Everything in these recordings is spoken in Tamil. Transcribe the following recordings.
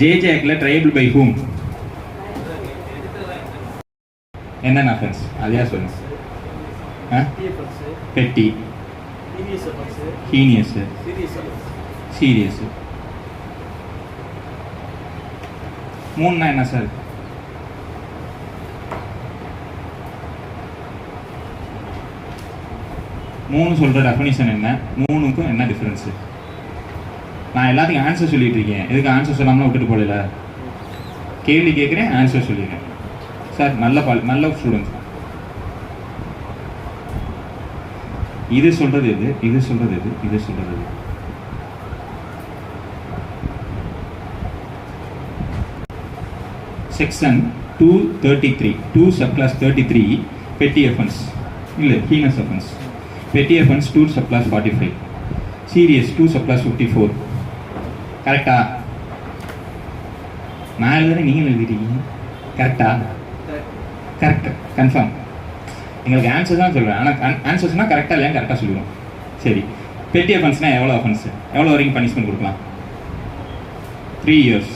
JJ Act triable by whom? என்னென்ன அஃபென்ஸ் அதையா சொல்லுங்க. பெட்டி, ஹீனியஸ், சீரியஸ். மூணுனா என்ன சார்? மூணு சொல்ற டெஃபினிஷன் என்ன, மூணுக்கும் என்ன டிஃபரன்ஸ்? நான் எல்லாத்துக்கும் ஆன்சர் சொல்லிட்டு இருக்கேன், எதுக்கு ஆன்சர் சொல்லாமல் விட்டுட்டு போகல? கேள்வி கேட்குறேன், ஆன்சர் சொல்லிடுறேன் சார். நல்ல ஸ்டூடெண்ட்ஸ். இது சொல்றது எது, இது சொல்றது எது, இது சொல்றது எது? செக்ஷன் 233 2 subclass 33 petty offense இல்லை heinous offense. petty offense 2 subclass 45, serious 2 subclass 54. கரெக்டா? நான் எழுதுறேன், நீங்கள் எழுதிட்டீங்க. கரெக்டா? Correct, confirm. எங்களுக்கு ஆன்சர் தான் சொல்கிறேன், ஆனால் ஆன்சர்ஸ்னால் கரெக்டாக இல்லையா கரெக்டாக சொல்லுவோம். சரி, பெட்டி அஃபென்ஸ்னால் எவ்வளோ அஃபென்ஸ், எவ்வளோ வரைக்கும் பனிஷ்மெண்ட் கொடுக்கலாம்? 3 years.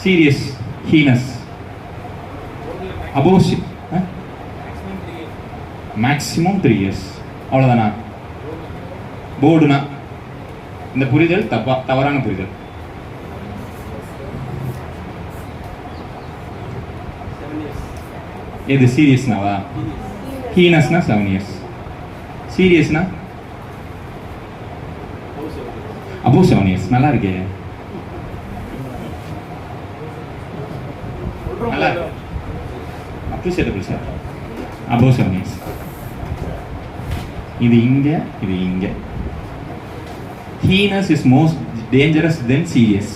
Serious, heinous, above maximum 3 years. அவ்வளோதானா? போர்டுனா இந்த புரிதல் தவறான புரிதல். எது சீரியஸ்னாவா? ஹீனஸ்னா 7 years, சீரியஸ்னா அபோவ் 7 years. நல்லா இருக்கே, நல்லா அப்ரிஷியேட்டபிள் சார். Above 7 years. இது இங்க, இது இங்க. Heinous is most dangerous then serious.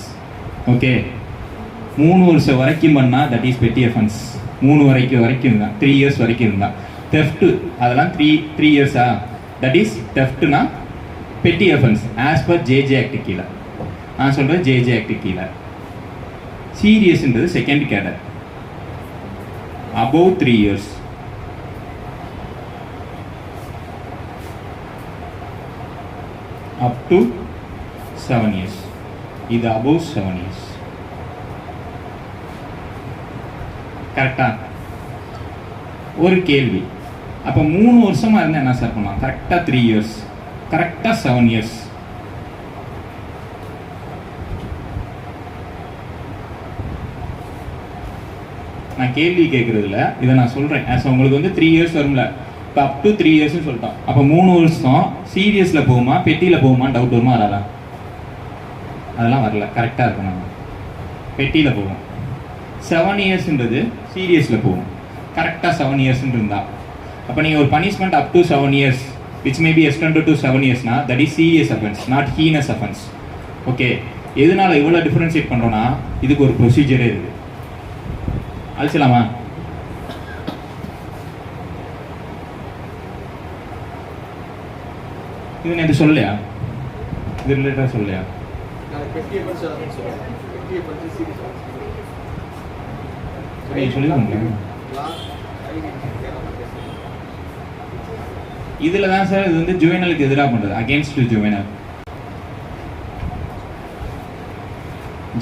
Okay, 3 வருஷம் வரைக்கும் பண்ணா தட் இஸ் பெட்டி அஃபென்ஸ். 3 வரைக்கும் இருந்தா, 3 years வரைக்கும் இருந்தா. தெஃப்ட் அதெல்லாம் 3 years-ஆ, தட் இஸ் தெஃப்ட்னா பெட்டி offence as per JJ act கீழே. நான் சொல்றது JJ ஆக்ட் கீழே. சீரியஸ்ன்றது second cadre, above 3 years. up to 7 years. இது above 7 years. கரெக்டா? ஒரு கேள்வி, அப்போ 3 வருஷமா இருந்தால் என்ன சார் பண்ணலாம்? கரெக்டாக 3 years, கரெக்டாக 7 years. நான் கேள்வி கேட்குறதுல இதை நான் சொல்கிறேன். ஆஸ் உங்களுக்கு வந்து 3 years வரும்ல, இப்போ அப் டு 3 years சொல்லிட்டோம். அப்போ 3 வருஷம் சீரியஸில் போகுமா பெட்டியில் போகுமா டவுட் வருமா? வராதான்? அதெல்லாம் வரல, கரெக்டாக இருக்கும். நம்ம பெட்டியில் போவோம். 7 yearsன்றது சீரியஸில் போகும், கரெக்டாக 7 years இருந்தா. அப்போ நீங்கள் ஒரு punishment up to 7 years which may be extended to 7 yearsனா that is serious offense, not heinous offense. Okay, எதனால இவ்வளோ டிஃபரன்ஷியேட் பண்ணுறோன்னா இதுக்கு ஒரு ப்ரொசீஜரே இருக்குது. அழிச்சலாமா? இது நேற்று சொல்லலையா? இது ரிலேட்டடாக சொல்லலையா? இதுல தான் சார் இது வந்து ஜுவெனலுக்கு எதிராக பண்றது, அகைன்ஸ்ட் ஜுவெனல்.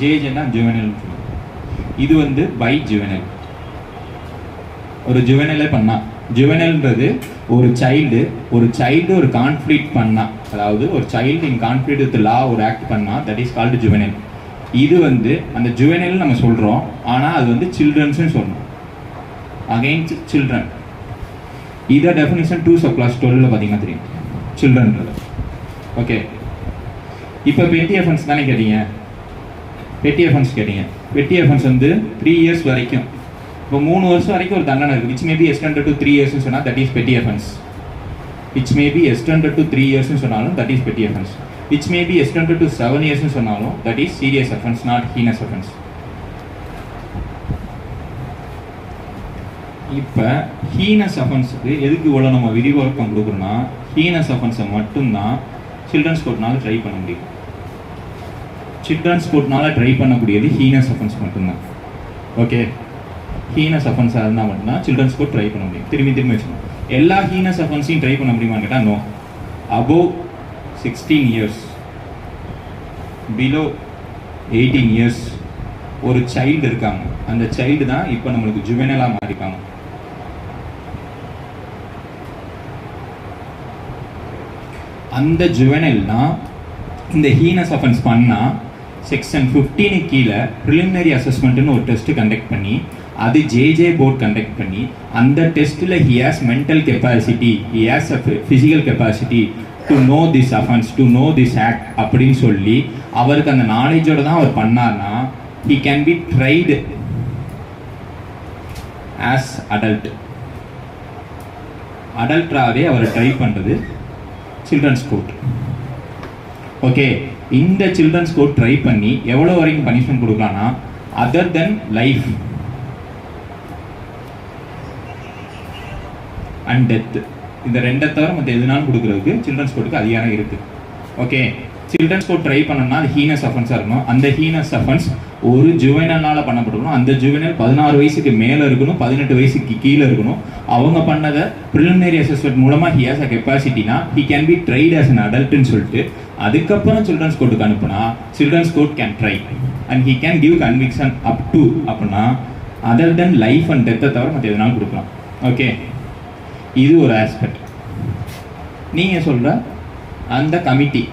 ஜேஜ்னா ஜுவெனல், இது வந்து பை ஜுவெனல். ஒரு ஜுவெனலே பண்ணா, ஜுவெனல்ன்றது ஒரு சைல்டு ஒரு கான்ஃப்ளிக்ட் பண்ணா, அதாவது ஒரு சைல்டு இன் கான்ஃப்ளிக்ட் வித் லா ஒரு ஆக்ட் பண்ணா, தட் இஸ் கால்டு ஜுவெனல். இது வந்து அந்த ஜுவெனல் நம்ம சொல்றோம், ஆனா அது வந்து சில்ட்ரன்ஸ்னு சொல்லணும், அகைன்ஸ்ட் சில்ட்ரன். இதை டெஃபினிஷன் 2 subclass 12 பார்த்தீங்கன்னா தெரியும், சில்ட்ரன்றது. ஓகே, இப்போ பெட்டி அஃபென்ஸ் தானே கேட்டீங்க? பெட்டி அஃபென்ஸ் கேட்டீங்க. பெட்டி அஃபென்ஸ் வந்து 3 years வரைக்கும், இப்போ 3 வருஷம் வரைக்கும் ஒரு தண்டனை இருக்குது. Which may be extended to 3 years சொன்னால் that is petty offence. Which may be extended to 3 years சொன்னாலும் that is petty offence. Which may be extended to 7 years சொன்னாலும் that is serious offence, not heinous offence. இப்போ ஹீனஸ் அஃபென்ஸுக்கு எதுக்கு இவ்வளோ நம்ம விரிவாக்கம் கொடுக்குறோன்னா, ஹீனஸ் அஃபென்ஸை மட்டும்தான் சில்ட்ரன்ஸ் கோர்ட்னால ட்ரை பண்ண முடியும். சில்ட்ரன்ஸ் கோர்ட்னால ட்ரை பண்ணக்கூடியது ஹீனஸ் அஃபென்ஸ் மட்டும்தான். ஓகே, ஹீனஸ் அஃபென்ஸாக இருந்தால் மட்டும்தான் சில்ட்ரன்ஸ் கோர்ட் ட்ரை பண்ண முடியும். திரும்பி வச்சுக்கணும். எல்லா ஹீனஸ் அஃபென்ஸையும் ட்ரை பண்ண முடியுமான்னு கேட்டால் no. Above 16 years below 18 years ஒரு சைல்டு இருக்காங்க. அந்த சைல்டு தான் இப்போ நம்மளுக்கு ஜுவெனலாக மாறிப்பாங்க. அந்த ஜுவெனல்னா இந்த ஹீனஸ் அஃபென்ஸ் பண்ணால் செக்ஷன் 15 கீழே ப்ரிலிமினரி அசஸ்மெண்ட்டுன்னு ஒரு டெஸ்ட்டு கண்டக்ட் பண்ணி அது ஜேஜே போர்ட் கண்டக்ட் பண்ணி அந்த டெஸ்ட்டில் he has mental capacity, he has a physical capacity to know this offence, to know this act அப்படின்னு சொல்லி அவருக்கு அந்த நாலேஜோடு தான் அவர் பண்ணார்னா he can be tried as adult. அடல்ட்ராகவே அவர் ட்ரை பண்ணுறது சில்ட்ரன்ஸ் கோர்ட். ஓகே, இந்த சில்ட்ரன்ஸ் கோர்ட் ட்ரை பண்ணி எவ்வளோ வரைக்கும் பனிஷ்மெண்ட் கொடுக்கலாம்னா other then life and death, இந்த ரெண்டை தவிர மற்ற எதுனாலும் கொடுக்குறதுக்கு சில்ட்ரன்ஸ் கோர்ட்டுக்கு அதிகாரம் இருக்குது. ஓகே, சில்ட்ரன்ஸ் கோர்ட் ட்ரை பண்ணணும்னா அது ஹீனஸ் அஃபென்ஸாக இருக்கணும். அந்த ஹீனஸ் அஃபென்ஸ் ஒரு ஜுவெனலால் பண்ணப்பட்டிருக்கணும். அந்த ஜுவெனல் 16 வயசுக்கு மேலே இருக்கணும், 18 வயசுக்கு கீழே இருக்கணும். அவங்க பண்ணதை ப்ரிலிமினரி அசஸ்மெண்ட் மூலமாக ஹி ஹேஸ் அ கெப்பாசிட்டினா he can be tried as an அடல்ட்னு சொல்லிட்டு அதுக்கப்புறம் சில்ட்ரன்ஸ் கோர்ட்டுக்கு அனுப்புனா children's court can try and he can give conviction up to அப்படின்னா அதர் தென் லைஃப் அண்ட் டெத்தை தவிர மற்ற எதனாலும் கொடுக்கலாம். ஓகே, இது ஒரு ஆஸ்பெக்ட். நீங்கள் சொல்கிற அந்த கமிட்டி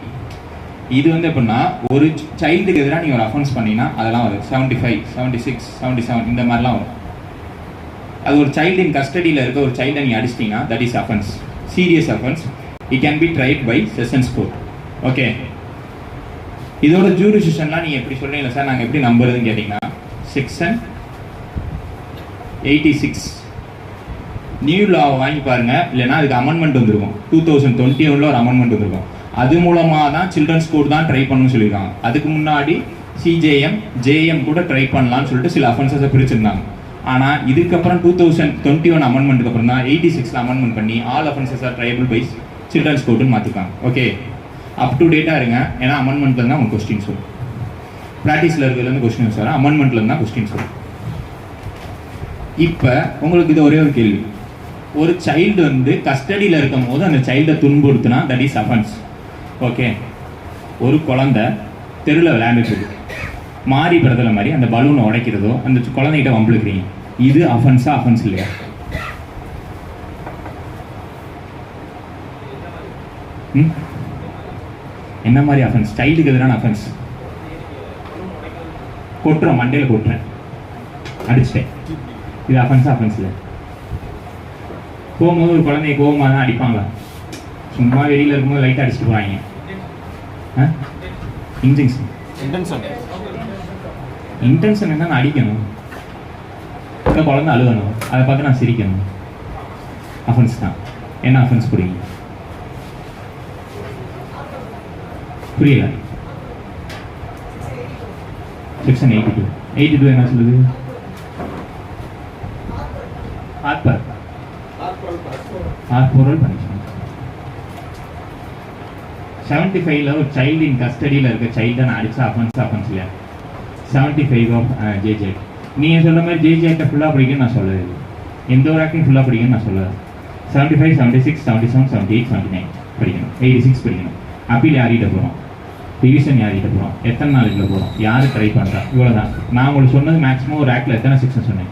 இது வந்து எப்படின்னா ஒரு சைல்டுக்கு எதிராக நீங்கள் ஒரு அஃபென்ஸ் பண்ணிங்கன்னா அதெல்லாம் வரும் 75, 76, 77 இந்த மாதிரிலாம் வரும். அது ஒரு சைல்டு இன் கஸ்டடியில் இருக்க ஒரு சைல்டை நீங்கள் அடிச்சிட்டிங்கன்னா that is offence, serious offence. It can be tried by sessions court. Okay, இதோட ஜூரிடிக்ஷன்லாம் நீங்கள் எப்படி சொல்கிறீங்களா சார் நாங்கள் எப்படி நம்புறதுன்னு கேட்டிங்கன்னா செக்ஷன் 86 நியூ லா வாங்கி பாருங்கள், இல்லைனா அதுக்கு அமெண்ட்மெண்ட் வந்திருக்கும். 2021 ஒரு அமெண்ட்மெண்ட் வந்திருக்கும். அது மூலமாக தான் சில்ட்ரன்ஸ் கோர்ட் தான் ட்ரை பண்ணணும்னு சொல்லியிருக்காங்க. அதுக்கு முன்னாடி சிஜேஎம், ஜேஎம் கூட ட்ரை பண்ணலான்னு சொல்லிட்டு சில அஃபென்சஸை பிரிச்சிருந்தாங்க. ஆனால் இதுக்கப்புறம் 2021 அமெண்ட்மெண்ட்டுக்கு அப்புறம் தான் 86 அமெண்ட்மெண்ட் பண்ணி all offences are triable by children's கோர்ட்டுன்னு மாற்றிருக்காங்க. ஓகே, அப் டு டேட்டாக இருங்க. ஏன்னா அமெண்ட்மெண்ட்டில் தான் உங்களுக்கு கொஸ்டின்ஸ் வரும். ப்ராக்டிஸில் இருக்கிறதுலேருந்து கொஸ்டின்ஸ் வரும், அமெண்ட்மெண்ட்டில் தான் கொஸ்டின்ஸ் வரும். இப்போ உங்களுக்கு இது ஒரே ஒரு கேள்வி. ஒரு சைல்டு வந்து கஸ்டடியில் இருக்கும் போது அந்த சைல்டை துன்புறுத்தினா தட் இஸ் அஃபென்ஸ். ஓகே, ஒரு குழந்தை தெருவில் விளையாண்டுட்டு இருக்கு, மாறி பிறதலை மாதிரி அந்த பலூனை உடைக்கிறதோ அந்த குழந்தைகிட்ட வம்பிழுக்கிறீங்க, இது அஃபென்ஸா அஃபென்ஸ் இல்லையா? என்ன மாதிரி அஃபென்ஸ்? சைல்டுக்கு எதிரான அஃபென்ஸ். கொட்டுறோம், மண்டையில் கொட்டுறேன், அடிச்சிட்டேன், இது அஃபென்ஸா அஃபென்ஸ் இல்லை? போகும்போது ஒரு குழந்தைய கோவமாக தான் அடிப்பாங்களா? சும்மா வெளியில் இருக்கும்போது லைட்டாக அடிச்சுட்டு போகிறாங்க. இன்டென்ஷன் என்ன? நான் அடிக்கணும், இந்த குழந்தை அழுகணும், அதை பார்த்து நான் சிரிக்கணும், அஃபென்ஸ் தான். என்ன அஃபென்ஸ் புரியுங்க? புரியல. செக்ஷன் 82 என்ன சொல்லுது? ஆர்போரல் பனிஷ்மெண்ட். 75ல் ஒரு சைல்டு இன் கஸ்டடியில் இருக்க சைல்டை நான் அடிச்சா அஃபென்ஸ் இல்லையா? 75 ஆஃப் ஜேஜே. நீங்கள் சொல்கிற மாதிரி ஜேஜே ஆக்டை ஃபுல்லாக படிக்கணும்னு நான் சொல்லலை. எந்த ஒரு ஆக்டையும் ஃபுல்லாக படிக்கணும்னு நான் சொல்லலை. 75, 76, 77, 78, 79 படிக்கணும், 86 படிக்கணும். அப்பீல் யார்கிட்ட போகிறோம், ரிவிஷன் யார்கிட்ட போகிறோம், எத்தனை நாளைக்குள்ள போகிறோம், யார் ட்ரை பண்ணுறா, இவ்வளோ தான். நான் உங்களுக்கு சொன்னது மேக்ஸிமம் ஒரு ஆக்டில் எத்தனை செக்ஷன் சொன்னேன்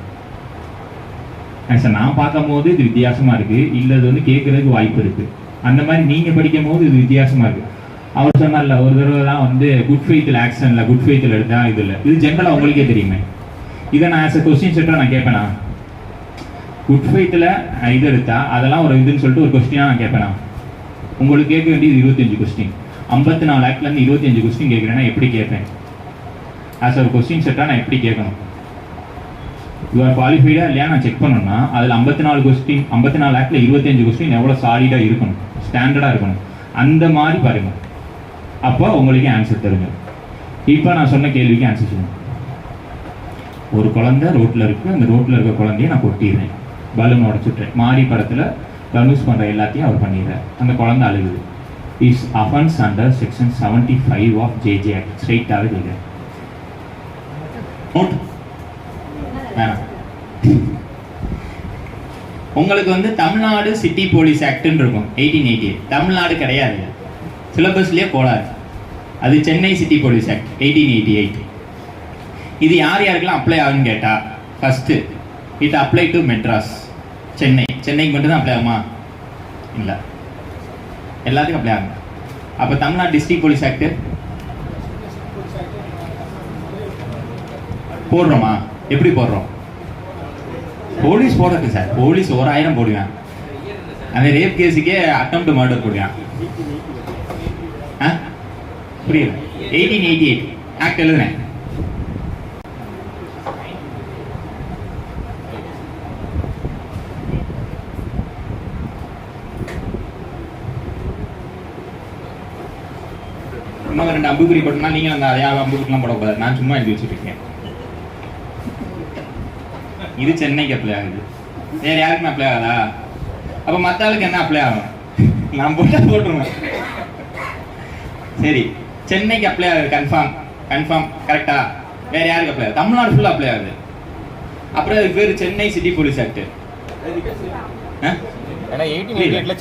சார்? நான் பார்க்கும் போது இது வித்தியாசமாக இருக்குது, இல்லை இது வந்து கேட்குறதுக்கு வாய்ப்பு இருக்குது. அந்த மாதிரி நீங்கள் படிக்கும் போது இது வித்தியாசமாக இருக்குது. அவர் சொன்னார்ல ஒரு தடவை தான் வந்து குட் ஃபெய்த்தில் ஆக்ஷனில் குட் ஃபெய்த்தில் எடுத்தால் இது இல்லை, இது ஜென்ரலாக உங்களுக்கே தெரியுமே. இதை நான் ஆஸ் அ கொஸ்டின் செட்டாக நான் கேட்பேனா? குட் ஃபெய்த்தில் இது எடுத்தால் அதெல்லாம் ஒரு இதுன்னு சொல்லிட்டு ஒரு கொஸ்டினாக நான் கேட்பேனா? உங்களுக்கு கேட்க வேண்டியது 25 கொஸ்டின். 54 ஆக்ட்லேருந்து 25 கொஸ்டின் கேட்குறேன்னா எப்படி கேட்பேன்? ஆஸ் ஒரு கொஸ்டின் செட்டாக நான் எப்படி கேட்கணும்? யூஆர் குவாலிஃபைடா இல்லையா நான் செக் பண்ணணும்னா அதில் 54 கொஸ்டின், 54 ஆக்டில் 25 கொஸ்டின் எவ்வளோ சாலிடாக இருக்கணும், ஸ்டாண்டர்டாக இருக்கணும். அந்த மாதிரி பாருங்கள், அப்போ உங்களுக்கு ஆன்சர் தெரியும். இப்போ நான் சொன்ன கேள்விக்கு ஆன்சர் சொல்லுங்கள். ஒரு குழந்தை ரோட்டில் இருக்குது, அந்த ரோட்டில் இருக்க குழந்தைய நான் கொட்டிடுறேன், பலூன் உடச்சுட்றேன், மாறி படத்தில் கன்வியூஸ் பண்ணுற எல்லாத்தையும் அவர் பண்ணிடுறார், அந்த குழந்தை அழுகுது. Is offence under section 75 of JJ act. ஸ்ட்ரெயிட்டாகவே கேட்குறேன். உங்களுக்கு வந்து தமிழ்நாடு சிட்டி போலீஸ் ஆக்ட்னு இருக்கும் 1888. தமிழ்நாடு கிடையாது, சிலபஸ்லேயே கோளாறு. அது சென்னை சிட்டி போலீஸ் ஆக்ட் 1888. இது யார் யாருக்கெல்லாம் அப்ளை ஆகுன்னு கேட்டா, first it apply to Madras. சென்னைக்கு மட்டும் தான் அப்ளை ஆகுமா? இல்லை, எல்லாத்துக்கும் அப்ளை ஆகும். அப்போ தமிழ்நாடு டிஸ்ட்ரிக்ட் போலீஸ் ஆக்ட் போடுறோமா? எப்படி போடுறோம்? போலீஸ் போடுறது சார், போலீஸ் 1000 போடுவேன். அந்த ரேப் கேஸுக்கே அட்டெம்ப்ட் மர்டர் போடுவேன். புரியல? 1888 ஆக்ட் எழுதுனேன். இன்னும் 2 அம்புக்குறி போட்டோம்னா நீங்கள் அந்த அதே அம்புக்குறிலாம் போடக்கூடாது. நான் சும்மா எழுதி வச்சுருக்கேன். இது சென்னைக்கு அப்ளை ஆகுது, வேற யாருக்குமே அப்ளை ஆகாதா? அப்போ மற்ற ஆளுக்கு என்ன அப்ளை ஆகும்? நான் போட்டுருவேன். சரி, சென்னைக்கு அப்ளை ஆகுது, கன்ஃபார்ம் கரெக்டா? வேற யாருக்கு அப்ளை ஆகுது? தமிழ்நாடு ஃபுல்லாக அப்ளை ஆகுது. அப்புறம் அதுக்கு பேர் Chennai city police act.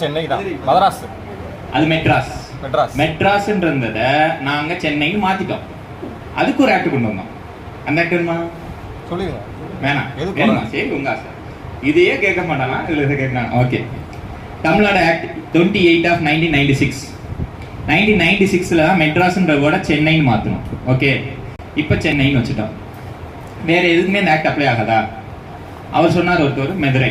Chennai தான், மதராஸ். அது மெட்ராஸ்ன்றதை நாங்க சென்னைன்னு மாத்திட்டோம். அதுக்கு ஒரு ஆக்ட் கொண்டு வந்தோம். அந்த ஆக்ட் வேணுமா? சொல்லுங்க. வேணாம், சரி உங்க ஆசை. இதையே கேட்க மாட்டானா? இதுல இதை கேட்கலாம். Okay, Tamil Nadu act 28 of 1996. 1996ல மெட்ராஸ்ன்ற வேர்டை சென்னைன்னு மாற்றணும். ஓகே, இப்போ சென்னைன்னு வச்சுட்டோம். வேற எதுக்குமே இந்த ஆக்ட் அப்ளை ஆகாதா? அவர் சொன்னார் ஒருத்தர், மதுரை.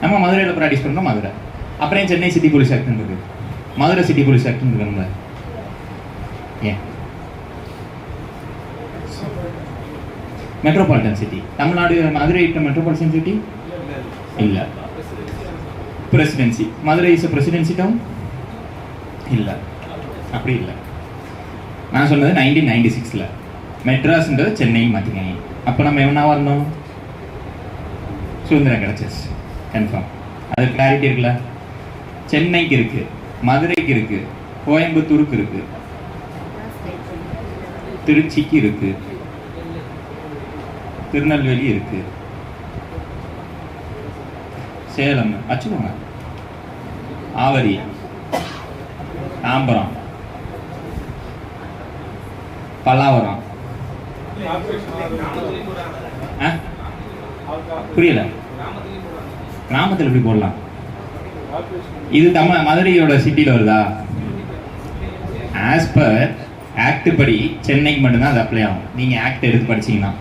நம்ம மதுரையில் ப்ராக்டிஸ் பண்ணுறோம். மதுரை அப்புறம் சென்னை சிட்டி போலீஸ் ஆக்ட் இருக்கு, மதுரை சிட்டி போலீஸ் ஆக்ட் இருக்கணும்ல. ஏன் metropolitan city? Tamil Nadu Madurai metropolitan city இல்லை. Presidency Madurai is presidency town இல்லை, அப்படி இல்லை. நான் சொன்னது 1996ல் மெட்ராஸ்ன்றது சென்னைன்னு மாற்றிக்கங்க. அப்போ நம்ம என்ன வரணும்? சுதந்திரம் கிடைச்சிச்சு, கன்ஃபார்ம். அது கிளாரிட்டி இருக்குல்ல? சென்னைக்கு இருக்கு, மதுரைக்கு இருக்கு, கோயம்புத்தூருக்கு இருக்கு, திருச்சிக்கு இருக்கு, திருநெல்வேலி இருக்கு, சேலம் வச்சுக்கோங்க, ஆவடி, தாம்பரம், பல்லாவரம். புரியல? கிராமத்தில் எப்படி போடலாம்? இது மதுரையோட சிட்டியில் வருதா? ஆஸ் பர் ஆக்ட் படி சென்னைக்கு மட்டும்தான் அது அப்ளை ஆகும். நீங்கள் ஆக்ட் எடுத்து படிச்சீங்கன்னா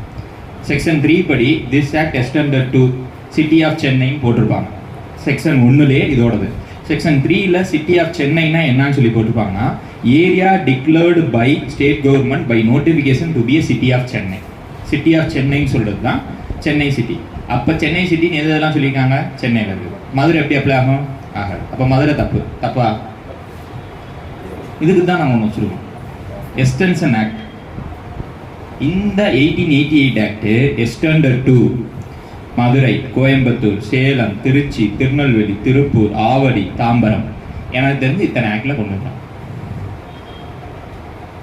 செக்ஷன் 3 படி this act extended to city of சென்னைன்னு போட்டிருப்பாங்க. செக்ஷன் 1லே இதோடது. செக்ஷன் 3ல சிட்டி ஆஃப் சென்னைனா என்னன்னு சொல்லி போட்டிருப்பாங்கன்னா, area declared by state government by notification to be a city of Chennai. City of சென்னைன்னு சொல்றது தான் சென்னை சிட்டி. அப்போ சென்னை சிட்டின்னு எதெல்லாம் சொல்லியிருக்காங்க? சென்னையில் இருக்குது. மதுரை எப்படி அப்ளை ஆகும்? ஆகாது. அப்போ மதுரை தப்பா? இதுக்கு தான் நாங்கள் ஒன்று வச்சுருக்கோம், எக்ஸ்டென்ஷன் ஆக்ட். இந்த 1888 act extended to Madurai, Coimbatore, Salem, Tiruchi, Tirunelveli, Tiruppur, Avadi, Tambaram. எனக்கு தெரிஞ்சு இத்தனை ஆக்டில் கொண்டு வரலாம்.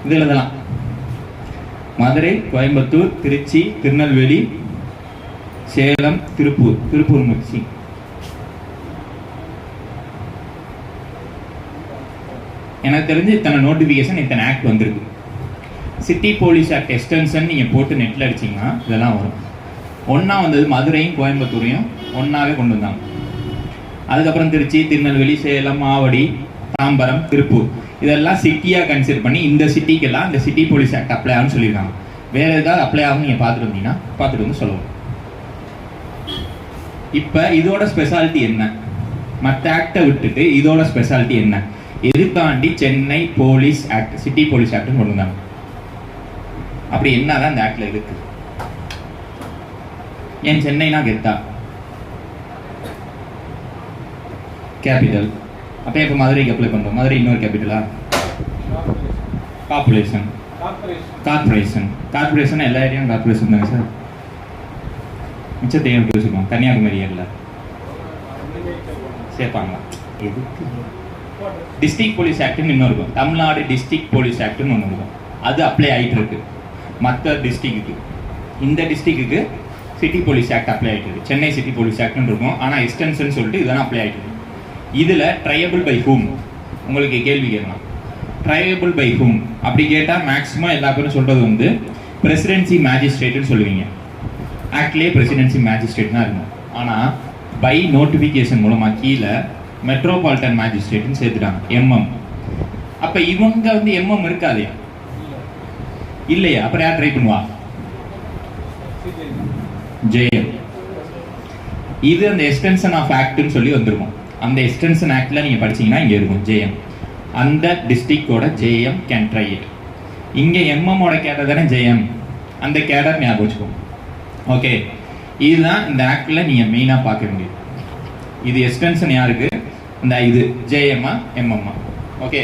இது எழுதலாம்: மதுரை, கோயம்புத்தூர், திருச்சி, திருநெல்வேலி, சேலம், திருப்பூர் மிக்சி. எனக்கு தெரிஞ்சு இத்தனை நோட்டிஃபிகேஷன், இத்தனை ஆக்ட் வந்திருக்கு. சிட்டி போலீஸ் ஆக்ட் எக்ஸ்டென்ஷன் நீங்கள் போட்டு நெட்டில் அடிச்சிங்கன்னா இதெல்லாம் வரும். ஒன்றா வந்தது மதுரையும் கோயம்புத்தூரையும் ஒன்றாவே கொண்டு வந்தாங்க. அதுக்கப்புறம் திருச்சி, திருநெல்வேலி, சேலம், ஆவடி, தாம்பரம், திருப்பூர் இதெல்லாம் சிட்டியாக கன்சிடர் பண்ணி இந்த சிட்டிக்கெல்லாம் இந்த சிட்டி போலீஸ் ஆக்ட் அப்ளை ஆகும்னு சொல்லியிருக்காங்க. வேறு ஏதாவது அப்ளை ஆகும் நீங்கள் பார்த்துட்டு வந்தீங்கன்னா பார்த்துட்டு வந்து சொல்லுவோம். இப்போ இதோட ஸ்பெஷாலிட்டி என்ன? மற்ற ஆக்டை விட்டுட்டு இதோட ஸ்பெஷாலிட்டி என்ன? எதுக்காண்டி Chennai police act, city police ஆக்ட்னு கொண்டு வந்தாங்க? அப்படி என்னதான் இந்த ஆக்ட்ல இருக்கு? ஏன் சென்னைனா கெத்தா கேபிட்டல்? அப்போ இப்போ மதுரைக்கு அப்ளை பண்ணுறோம். மதுரை இன்னொரு கேபிட்டலா? கார்பரேஷன் எல்லா ஏரியாவும் கார்பரேஷன் தானே சார். மிச்சத்தையும் எப்படி வச்சுக்கோங்க? கன்னியாகுமரி ஏரியில் சேர்ப்பாங்களா? எதுக்கு? டிஸ்ட்ரிக்ட் போலீஸ் ஆக்ட்னு இன்னும் இருக்கும். தமிழ்நாடு டிஸ்ட்ரிக்ட் போலீஸ் ஆக்ட்னு ஒன்று இருக்கும். அது அப்ளை ஆகிட்டு இருக்கு மற்ற டிஸ்ட்ரிக்ட்டுக்கு. இந்த டிஸ்ட்ரிக்ட்டுக்கு சிட்டி போலீஸ் ஆக்ட் அப்ளை ஆகிட்டு இருக்கு. சென்னை சிட்டி போலீஸ் ஆக்ட்னு இருக்கும். ஆனால் எக்ஸ்டென்ஷன் சொல்லிட்டு இதெல்லாம் அப்ளை ஆகிட்டு இருக்கு. இதில் ட்ரையபிள் பை ஹூம்? உங்களுக்கு கேள்வி கேட்கலாம். ட்ரையபிள் பை ஹூம் அப்படி கேட்டால் மேக்ஸிமம் எல்லா பேரும் சொல்கிறது வந்து பிரசிடென்சி மேஜிஸ்ட்ரேட்டுன்னு சொல்லுவீங்க. ஆக்ட்லேயே பிரசிடென்சி மேஜிஸ்ட்ரேட் தான் இருக்கும். ஆனால் பை நோட்டிஃபிகேஷன் மூலமாக கீழே மெட்ரோபாலிட்டன் மேஜிஸ்ட்ரேட்னு சேர்த்துட்டாங்க, எம்எம். அப்போ இவங்க வந்து எம்எம் இருக்காது இல்லையா? அப்புறம் யார் ட்ரை பண்ணுவா? ஜேஎம். இது அந்த எக்ஸ்டென்ஷன் ஆஃப் ஆக்ட்னு சொல்லி வந்திருக்கும். அந்த எக்ஸ்டென்ஷன் ஆக்ட்ல நீங்க படிச்சீங்கன்னா இங்க இருக்கும் ஜேஎம். அந்த டிஸ்ட்ரிக்டோட ஜேஎம் கேன் ட்ரை இட். இங்க எம்எம்மோட கேடர் தானே ஜேஎம், அந்த கேடர் ஞாபகம் வச்சுக்கோங்க. ஓகே, இதுதான் இந்த ஆக்ட்ல நீங்க மெயினா பார்க்க வேண்டியது. இது எக்ஸ்டென்ஷன் யாருக்கு? இந்த இது ஜேஎம்மா எம்எம்மா. ஓகே,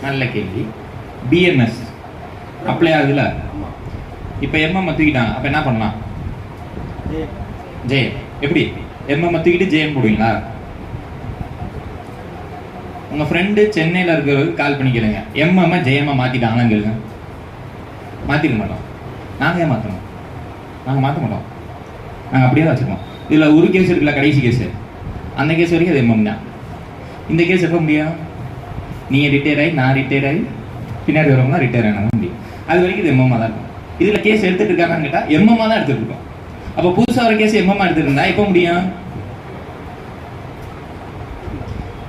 நல்ல கேள்வி. பிஎன்எஸ் அப்ளை ஆகுதுல, இப்போ எம்எம் தூக்கிட்டாங்க, அப்போ என்ன பண்ணலாம்? ஜேஎம். எப்படி எம்எம் தூக்கிட்டு ஜேஎம் போடுவீங்களா? உங்க ஃப்ரெண்டு சென்னையில் இருக்கிறவருக்கு கால் பண்ணி கேளுங்க, எம்எம் ஜேஎம்மா மாத்திட்டாங்களான்னு கேளுங்க. மாத்திக்க மாட்டோம். நாங்கள் ஏன் மாற்றணும்? நாங்கள் மாற்ற மாட்டோம். நாங்கள் அப்படியே தான் வச்சுக்கோம். இதில் ஒரு கேஸ் இருக்குல்ல, கடைசி கேஸு, அந்த கேஸ் வரைக்கும் அது எம்எம் தான். இந்த கேஸ் எப்போ முடியும்? நீங்கள் ரிட்டையர் ஆகி, நான் ரிட்டையர் ஆகி, பின்னாடி வரவங்க ரிட்டையர் ஆனாங்க முடியும். அது வரைக்கும் இது எம்எம்மா தான் இருக்கும். இதில் கேஸ் எடுத்துட்டு இருக்காங்கன்னு கேட்டால் எம்எம்மா தான் எடுத்துட்டு இருக்கோம். அப்போ புதுசாக ஒரு கேஸ் எம்எம்மா எடுத்துட்டு இருந்தா எப்போ முடியும்?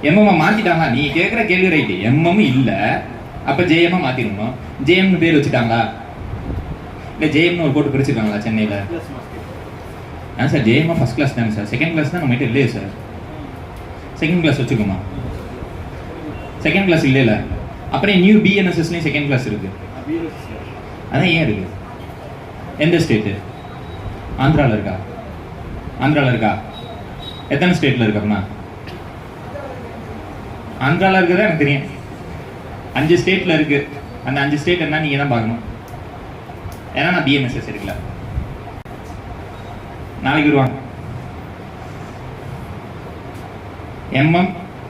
எம்எம்மா மாத்திட்டாங்க. நீ கேட்குற கேள்வி ரைட்டு, எம்எம் இல்லை, அப்போ ஜேஎம்மா மாத்திடணும். ஜேஎம்னு பேர் வச்சுட்டாங்களா? இல்லை ஜேஎம்னு ஒரு போட்டு பிரிச்சுருக்காங்களா சென்னையில்? ஆ சார், ஜேஎம்மா ஃபர்ஸ்ட் கிளாஸ் தானே சார், செகண்ட் கிளாஸ் தான் நம்மகிட்ட இல்லையே சார். செகண்ட் கிளாஸ் வச்சுக்கோமா? செகண்ட் கிளாஸ் இல்லைல்ல, அப்புறம் நியூ பிஎன்எஸ்எஸ்லேயும் செகண்ட் கிளாஸ் இருக்கு. அதான் ஏன் இருக்கு? எந்த ஸ்டேட்டு? ஆந்திராவில் இருக்கா? ஆந்திராவில் இருக்கா? எத்தனை ஸ்டேட்டில் இருக்கு? அப்படின்னா ஆந்திராவில் இருக்கிறதா எனக்கு தெரியும். 5 ஸ்டேட்டில் இருக்கு. அந்த 5 ஸ்டேட் என்ன நீங்கள் தான் பார்க்கணும். ஏன்னா நான் பிஎன்எஸ்எஸ் இருக்குல்ல, நாளைக்கு வருவாங்க. எம்எம்,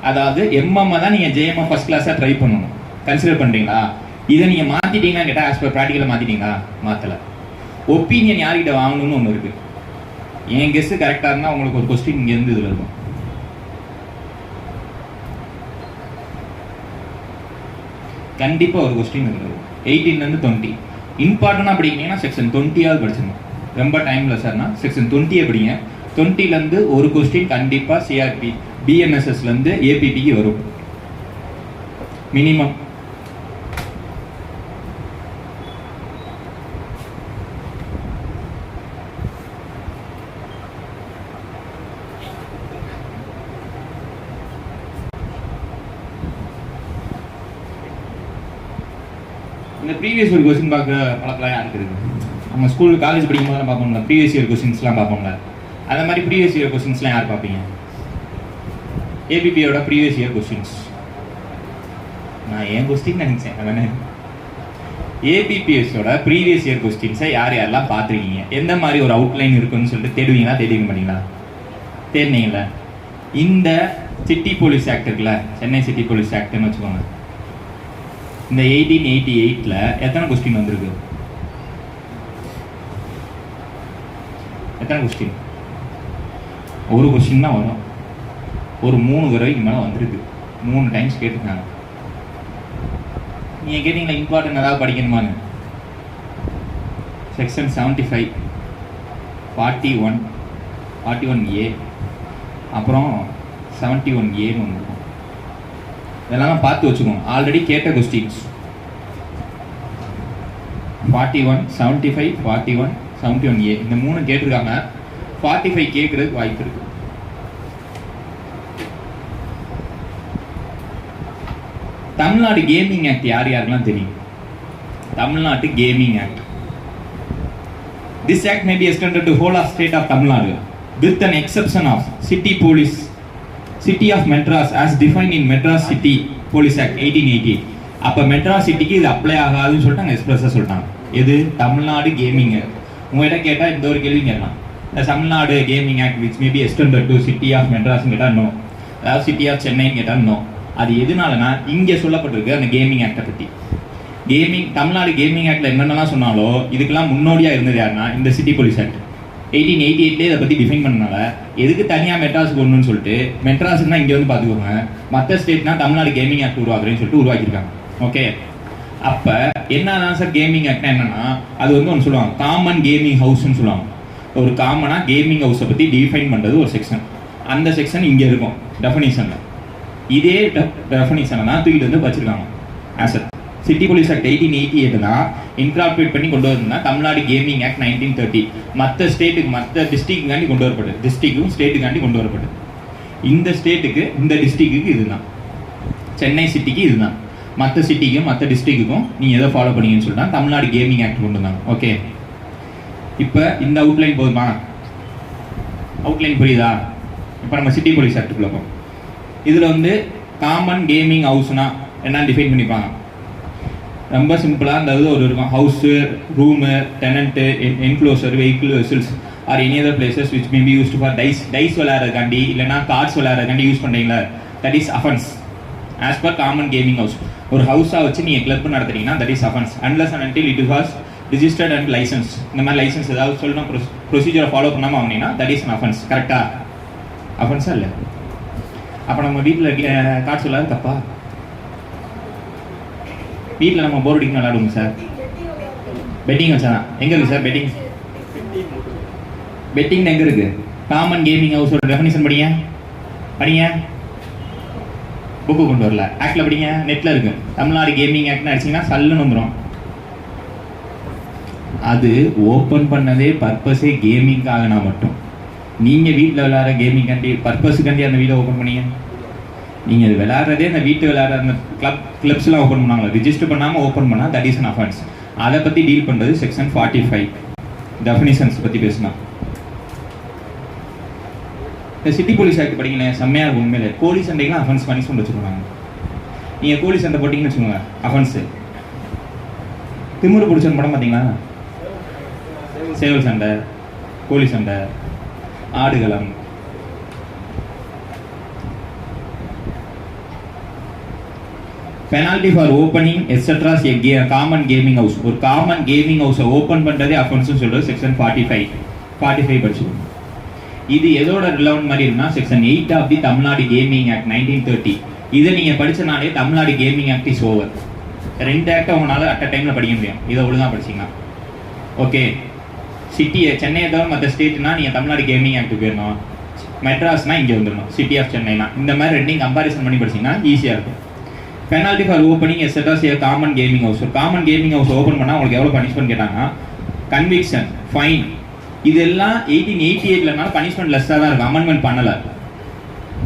அதாவது எம்எம் தான் நீங்கள் ஜேஎம்எம் ஃபர்ஸ்ட் கிளாஸாக ட்ரை பண்ணணும். கன்சிடர் பண்ணுறீங்களா? இதை நீங்கள் மாற்றிட்டீங்கன்னா கேட்டால் ஆஸ் பர் ப்ராக்டிக்கலாக மாற்றிட்டீங்களா? மாற்றலை. ஒப்பீனியன் யார்கிட்ட வாங்கணும்னு ஒன்று இருக்குது. என் கெஸ்ட்டு கரெக்டாக இருந்தால் உங்களுக்கு ஒரு கொஸ்டின் இங்கேருந்து இதில் இருக்கும். கண்டிப்பாக ஒரு கொஸ்டின் இருக்குது. 18லேருந்து 20 இம்பார்ட்டண்டாக படிக்கிறீங்கன்னா செக்ஷன் 20ஆவது படிச்சிடணும். ரொம்ப டைமில் சார்னா செக்ஷன் 20 படிங்க. 20லேருந்து ஒரு கொஸ்டின் கண்டிப்பாக சிஆர்பி பிஎன்எஸ்எஸ்லேருந்து ஏபிபிக்கு வரும் மினிமம். இந்த ப்ரீவியஸ் இயர் கொஸ்டின் பார்க்குற பழக்கெல்லாம் யாருக்கு இருக்குது? நம்ம ஸ்கூல் காலேஜ் படிக்கும் போது பார்ப்போம்ல, ப்ரீவியஸ் இயர் கொஸ்டின்ஸ்லாம் பார்ப்போம்ல. அந்த மாதிரி ப்ரீவியஸ் இயர் கொஸ்டின்ஸ்லாம் யார் பார்ப்பீங்க? ஏபிபியோட ப்ரீவியஸ் இயர் கொஸ்டின்ஸ். நான் ஏன் கொஸ்டின் நினைச்சேன் அதானே. ஏபிபிஎஸோட ப்ரீவியஸ் இயர் கொஸ்டின்ஸை யார் யாரெல்லாம் பார்த்துருக்கீங்க? எந்த மாதிரி ஒரு அவுட்லைன் இருக்குன்னு சொல்லிட்டு தேடுவீங்களா? தேடிக்க மாட்டீங்களா? தேடினீங்களா? இந்த சிட்டி போலீஸ் ஆக்ட் இருக்குல்ல, சென்னை சிட்டி போலீஸ் ஆக்ட்னு வச்சுக்கோங்க. இந்த 1888ல் எத்தனை கொஸ்டின் வந்திருக்கு? எத்தனை கொஸ்டின்? ஒரு கொஸ்டின் தான் வரும். ஒரு 3 தடவைக்கு மேலே வந்திருக்கு. 3 டைம்ஸ் கேட்டிருக்காங்க. நீங்கள் கேட்டீங்களா இம்பார்ட்டன்ட் ஏதாவது படிக்கணுமான்னு? செக்ஷன் 75, 41, 41A, அப்புறம் 71Aன்னு ஒன்று இருக்கும். இதெல்லாம் பார்த்து வச்சுக்கோங்க. ஆல்ரெடி கேட்ட கொஸ்டின்ஸ் 41, 75, 41, 71A இந்த 3 கேட்டிருக்காங்க. 45 கேட்கறதுக்கு வாய்ப்பு இருக்கு. தமிழ்நாடு கேமிங் ஆக்ட் யார் யாருக்கெல்லாம் தெரியும்? தமிழ்நாட்டு gaming act. This act may be extended to whole of state of Tamil Nadu with an exception of city police, City of Madras as defined in Madras City Police Act 1880. அப்போ மெட்ராஸ் சிட்டிக்கு இது அப்ளை ஆகாதுன்னு சொல்லிட்டு அங்கே எக்ஸ்பிரஸாக சொல்லிட்டாங்க. இது தமிழ்நாடு கேமிங் ஆக்ட். உங்கள்கிட்ட கேட்டால் இந்த ஒரு கேள்வி கேட்கலாம், Tamil Nadu gaming act which may be extended to city of மெட்ராஸ்ன்னு கேட்டால் நோ, அதாவது சிட்டி ஆஃப் சென்னைன்னு கேட்டால் நோ. அது எதுனாலனா இங்கே சொல்லப்பட்டிருக்கு அந்த கேமிங் ஆக்டை பற்றி. தமிழ்நாடு கேமிங் ஆக்டில் என்னென்னலாம் சொன்னாலோ இதுக்கெல்லாம் முன்னோடியாக இருந்தது யாருன்னா இந்த சிட்டி போலீஸ் ஆக்ட். 1888 இதை பற்றி டிஃபைன் பண்ணனால எதுக்கு தனியாக மெட்ராஸுக்கு ஒன்றுன்னு சொல்லிட்டு மெட்ராஸுக்குனா இங்கே வந்து பார்த்துக்கோங்க, மற்ற ஸ்டேட்னா தமிழ்நாடு கேமிங் ஆக்ட் உருவாக்குறேன்னு சொல்லிட்டு உருவாக்கியிருக்காங்க. ஓகே, அப்போ என்னதான் சார் கேமிங் ஆக்ட்னா என்னன்னா, அது வந்து ஒன்று சொல்லுவாங்க காமன் கேமிங் ஹவுஸ்ன்னு சொல்லுவாங்க. ஒரு காமனாக கேமிங் ஹவுஸை பற்றி டிஃபைன் பண்ணுறது ஒரு செக்ஷன். அந்த செக்ஷன் இங்கே இருக்கும் டெஃபனிஷனில். இதே டெஃபனிஷனை தான் தூக்கிட்டு வந்து வச்சிருக்காங்க ஆஸ் சிட்டி போலீஸ் ஆக்ட் 1888 தான் இன்கார்பரேட் பண்ணி கொண்டு வந்தா தமிழ்நாடு கேமிங் ஆக்ட் 1930. மற்ற ஸ்டேட்டுக்கு மற்ற டிஸ்ட்ரிக்ட்டுக்காண்டி கொண்டு வரப்பட்டது, டிஸ்ட்ரிக்டும் ஸ்டேட்டுக்காண்டி கொண்டு வரப்பட்டது. இந்த ஸ்டேட்டுக்கு இந்த டிஸ்ட்ரிக்ட்டுக்கு இதுதான், சென்னை சிட்டிக்கு இதுதான், மற்ற சிட்டிக்கும் மற்ற டிஸ்ட்ரிக்ட்டுக்கும் நீங்கள் எதை ஃபாலோ பண்ணீங்கன்னு சொல்லிட்டு தமிழ்நாடு கேமிங் ஆக்ட் கொண்டு வந்தாங்க. ஓகே, இப்போ இந்த அவுட்லைன் போதுமா? அவுட்லைன் புரியுதா? இப்போ நம்ம சிட்டி போலீஸ் ஆக்டுக்குள்ள போகும். இதில் வந்து காமன் கேமிங் ஹவுஸ்னா என்ன டிஃபைன் பண்ணிப்பாங்க. ரொம்ப சிம்பிளாக அந்த இது ஒரு இருக்கும், house, room, tenant, enclosure, vehicle, vessels or any other places which may be used for dice விளையாடுறதுக்காண்டி இல்லைனா கார்ட்ஸ் விளையாடுறதுக்காண்டி யூஸ் பண்ணுறீங்களா, that is offence as per common gaming house. ஒரு ஹவுஸாக வச்சு நீங்கள் கிளப் நடத்துறீங்கன்னா that is offence unless and until it was registered and licence. இந்த மாதிரி லைசன்ஸ் ஏதாவது சொல்லணும் ப்ரொசீஜரை ஃபாலோ பண்ணாமல் வாங்கினீங்கன்னா தட் இஸ் அன் அஃபென்ஸ். கரெக்டாக? அஃபென்ஸா இல்லை? அப்போ நம்ம வீட்டில் கார்ட்ஸ் விளையாட தப்பா? வீட்டில் நம்ம போர் அடிக்கணும் விளையாடுவோம் சார். பெட்டிங் வச்சா எங்கே இருக்குது சார் பெட்டிங்? பெட்டிங் எங்கே இருக்குது? காமன் கேமிங் ஹவுஸோட டெஃபினிஷன் படிங்க, படிங்க. புக்கு கொண்டு வரல, ஆக்டில் படிங்க, நெட்டில் இருக்கு. தமிழ்நாடு கேமிங் ஆக்ட்னு அடிச்சிங்கன்னா சல்லுன்னு வந்துடும். அது ஓப்பன் பண்ணதே பர்பஸே கேமிங்காகனா மட்டும். நீங்கள் வீட்டில் விளையாடுற கேமிங்காண்டி பர்பஸுக்காண்டி அந்த வீடை ஓப்பன் பண்ணீங்க. நீங்கள் அது விளையாடுறதே அந்த வீட்டு விளையாடுற அந்த கிளப்ஸ்லாம் ஓப்பன் பண்ணாங்களா, ரிஜிஸ்டர் பண்ணாமல் ஓப்பன் பண்ணால் தட் இஸ் அன் அஃபென்ஸ். அதை பற்றி டீல் பண்ணுறது செக்ஷன் 45 டெஃபினிஷன்ஸ் பற்றி பேசினா. இந்த சிட்டி போலீஸ் ஆக்ட் படிங்களேன், செம்மையாக இருக்கும் உண்மையிலே. கோழி சண்டைக்கெலாம் அஃபென்ஸ் பனிஷ்மெண்ட் வச்சுருக்காங்க. நீங்கள் கோழி சண்டை போட்டிங்கன்னு வச்சுக்கோங்க அஃபென்ஸு. திமுரு பிடிச்ச படம் பார்த்தீங்களா? சேவல் சண்டை, கோழி சண்டை, ஆடுகளம். Penalty for opening etceteras common gaming house. ஒரு காமன் கேமிங் ஹவுஸை ஓப்பன் பண்ணுறதே அஃபென்ஸ்னு சொல்கிறது செக்ஷன் 45 படிச்சுக்கோங்க. இது எதோட ரிலவன்ட் மாதிரி இருக்குன்னா section 8 of the Tamil Nadu gaming act 1930. இதை நீங்கள் படித்தனாலே Tamil Nadu gaming act is over. 2 ஆக்டை உங்களால் அட் அ டைமில் படிக்க முடியும். இதை ஒழுங்காக படிச்சிங்கன்னா ஓகே. சிட்டியை சென்னையை தவிர மற்ற ஸ்டேட்னா நீங்கள் தமிழ்நாடு கேமிங் ஆக்ட் போயிடணும். மெட்ராஸ்னா இங்கே வந்துடணும், சிட்டி ஆஃப் சென்னைனா. இந்த மாதிரி ரெண்டையும் கம்பாரிசன் பண்ணி படிச்சிங்கன்னா ஈஸியாக இருக்கும். Penalty for opening etceteras a common gaming house. ஒரு காமன் கேமிங் ஹவுஸ் ஓப்பன் பண்ணால் உங்களுக்கு எவ்வளோ பனிஷ்மெண்ட் கேட்டாங்கன்னா கன்விக்ஷன், ஃபைன். இதெல்லாம் 1888லனால பனிஷ்மெண்ட் லெஸ்ஸாக தான் இருக்கும், அமெண்ட்மெண்ட் பண்ணலை.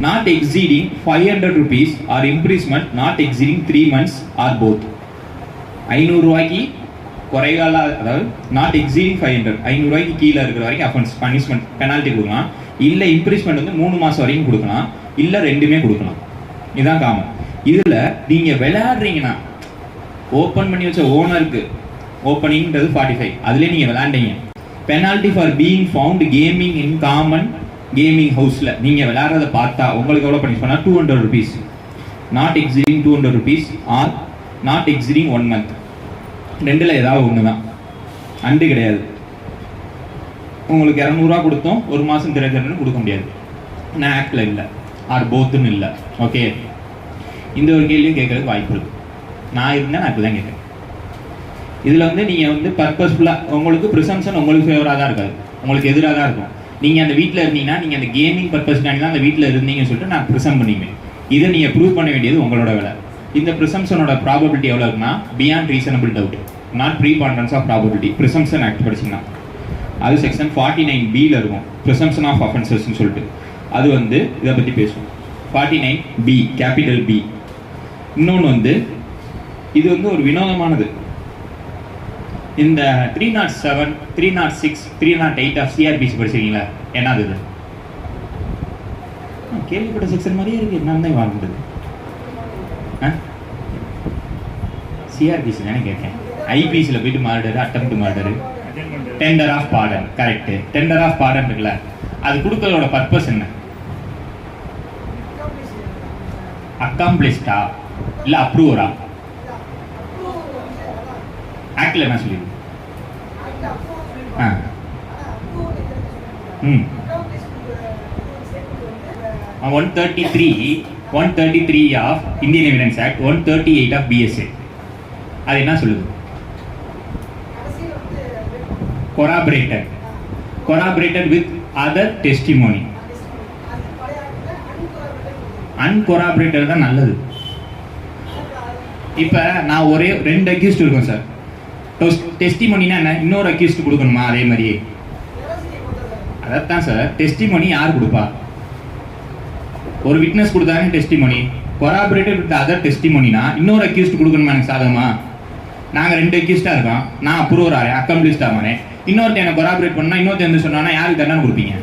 Not exceeding 500 rupees or imprisonment not exceeding 3 months or both. 500 ரூபாய்க்கு குறைகால, அதாவது நாட் எக்ஸீடிங் 500, 500 ரூபாய்க்கு கீழே இருக்கிற வரைக்கும் அஃபென்ஸ் பனிஷ்மெண்ட் பெனால்ட்டி கொடுக்கலாம். இல்லை இம்ப்ரீஸ்மெண்ட் வந்து 3 மாதம் வரைக்கும் கொடுக்கலாம், இல்லை ரெண்டுமே கொடுக்கலாம். இதுதான் காமன். இதில் நீங்கள் விளையாடுறீங்கன்னா ஓப்பன் பண்ணி வச்ச ஓனருக்கு ஓப்பனிங்கிறது 45, அதுலேயே நீங்கள் விளையாண்டீங்க. Penalty for being found gaming in common gaming ஹவுஸில் நீங்கள் விளையாடுறத பார்த்தா உங்களுக்கு எவ்வளோ பனிஷ் பண்ணால் 200 rupees, not exceeding 200 rupees or not exceeding 1 month. ரெண்டில் ஏதாவது ஒன்று தான், அண்டு கிடையாது. உங்களுக்கு 200 ரூபா கொடுத்தோம், 1 மாதம் திரைத்தரன்னு கொடுக்க முடியாது. நான் ஆக்டில் இல்லை, ஆர் போத்துன்னு இல்லை. ஓகே, இந்த ஒரு கேள்வியும் கேட்கறதுக்கு வாய்ப்பு இருக்குது. நான் இருந்தேன், நான் இப்போ தான் கேட்குறேன். இதில் வந்து நீங்கள் வந்து பர்பஸ்ஃபுல்லாக உங்களுக்கு ப்ரிசம்ஷன் உங்களுக்கு ஃபேவராக தான் இருக்காது, உங்களுக்கு எதிராக தான் இருக்கும். நீங்கள் அந்த வீட்டில் இருந்தீங்கன்னா நீங்கள் அந்த கேமிங் பர்பஸ்க்காண்டி தான் அந்த வீட்டில் இருந்தீங்கன்னு சொல்லிட்டு நான் ப்ரிசம் பண்ணிக்குவேன். இதை நீங்கள் ப்ரூவ் பண்ண வேண்டியது உங்களோட வேலை. இந்த ப்ரிசம்ஷனோட ப்ராபபிலிட்டி எவ்வளோ இருக்குன்னா beyond reasonable doubt, not preponderance of probability. Presumption act படிச்சிங்கன்னா அது செக்ஷன் 49B இருக்கும், ப்ரிசம்ஷன் ஆஃப் அஃபென்சஸ்ன்னு சொல்லிட்டு. அது வந்து இதை பற்றி பேசுவோம். 49B capital B. இன்னொன்று வந்து இது வந்து ஒரு வினோதமானது. இந்த 307, 306, 308 ஆஃப் சிஆர்பிசி படிச்சிருக்கீங்களா? என்னது இது? கேள்விப்பட்ட செக்ஷன் மாதிரியே இருக்கு, என்னன்னு தான் வாழ்ந்தது. சிஆர்பிசி தானே கேட்டேன். ஐபிசியில் போயிட்டு murder, attempt murder, tender of pardon. Correct, tender of pardon இருக்குல்ல, அது கொடுக்கறதோட பர்பஸ் என்ன? அக்காம்ப்ளிஸ்டா இல்லை அப்ரூவரா? ஆக்டில் என்ன சொல்லியிருக்கு? ம் 133 of Indian Evidence Act 138 of BSA அது என்ன சொல்லுது? corroborated with other testimony. uncorroborated தான் நல்லது. இப்போ நான் ஒரே 2 அக்யூஸ்ட் இருக்கும் சார். டெஸ்டிமோனினா என்ன? இன்னொரு அக்யூஸ்ட் கொடுக்கணுமா அதே மாதிரியே? அதான் சார், டெஸ்டிமோனி யார் கொடுப்பா? ஒரு விட்னஸ் கொடுத்தாங்க டெஸ்டிமோனி. corroborated with other testimonyனா இன்னொரு அக்யூஸ்ட் கொடுக்கணுமா எனக்கு சாதகமா? நாங்கள் 2 அக்யூஸ்டாக இருக்கோம், நான் அப்ரூவர் ஆகிறேன், அக்கம்ப்ளிஸ்ட் ஆகிறேன், இன்னொருத்த எனக்கு கொராபரேட் பண்ணால் இன்னொருத்த வந்து சொன்னான்னா யாருக்கு தண்டனை கொடுப்பீங்க?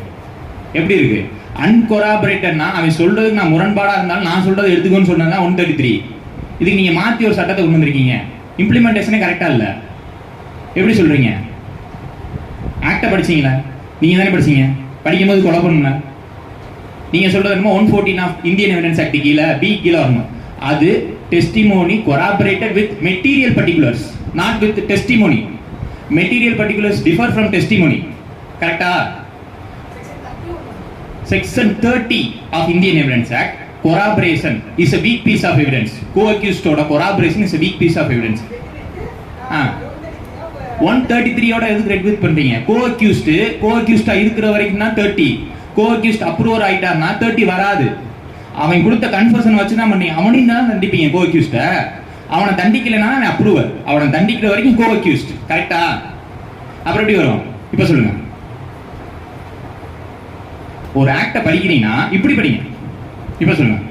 எப்படி இருக்கு? அன்கொராபரேட்டட்னா அவன் சொல்றதுக்கு நான் முரண்பாடாக இருந்தாலும் நான் சொல்றதை எடுத்துக்கோன்னு சொன்னது தான் 133. இதுக்கு நீங்கள் மாற்றி ஒரு சட்டத்தை கொண்டு வந்திருக்கீங்க. இம்ப்ளிமெண்டேஷனே கரெக்டாக இல்லை. எப்படி சொல்றீங்க? ஆக்டை படிச்சீங்களா? நீங்கள் தானே படிச்சீங்க. படிக்கும்போது கொலை பண்ணுங்க. நீங்கள் சொல்றது என்னமோ 114 ஆஃப் இந்தியன் எவிடன்ஸ் ஆக்ட் கீழே பி கீழே வரணும். அது testimony corroborated with material particulars, not with testimony. Material particulars differ from testimony. Correct? Section 30 of Indian Evidence Act, corroboration is a weak piece of evidence. Co-accused oda corroboration is a weak piece of evidence. 133 ஓட எதுக்கு ரெட் வித் பண்றீங்க? co-accused இருக்கிற வரைக்கும் தான் 30. co-accused அப்ரூவர் ஆயிட்டார்னா 30 வராது. அவன் கொடுத்த கன்ஃபர்ஷன் வச்சு தான் பண்ணி அவனையும் தான் தண்டிப்பீங்க. co-accused அவனை தண்டிக்கலைன்னா அப்ரூவர், அவனை தண்டிக்கிற வரைக்கும் co-accused. கரெக்டா? அப்புறம் எப்படி வரும்? இப்போ சொல்லுங்க. ஒரு ஆக்டை படிக்கிறீங்கன்னா இப்படி படிங்க. இப்போ சொல்லுங்க.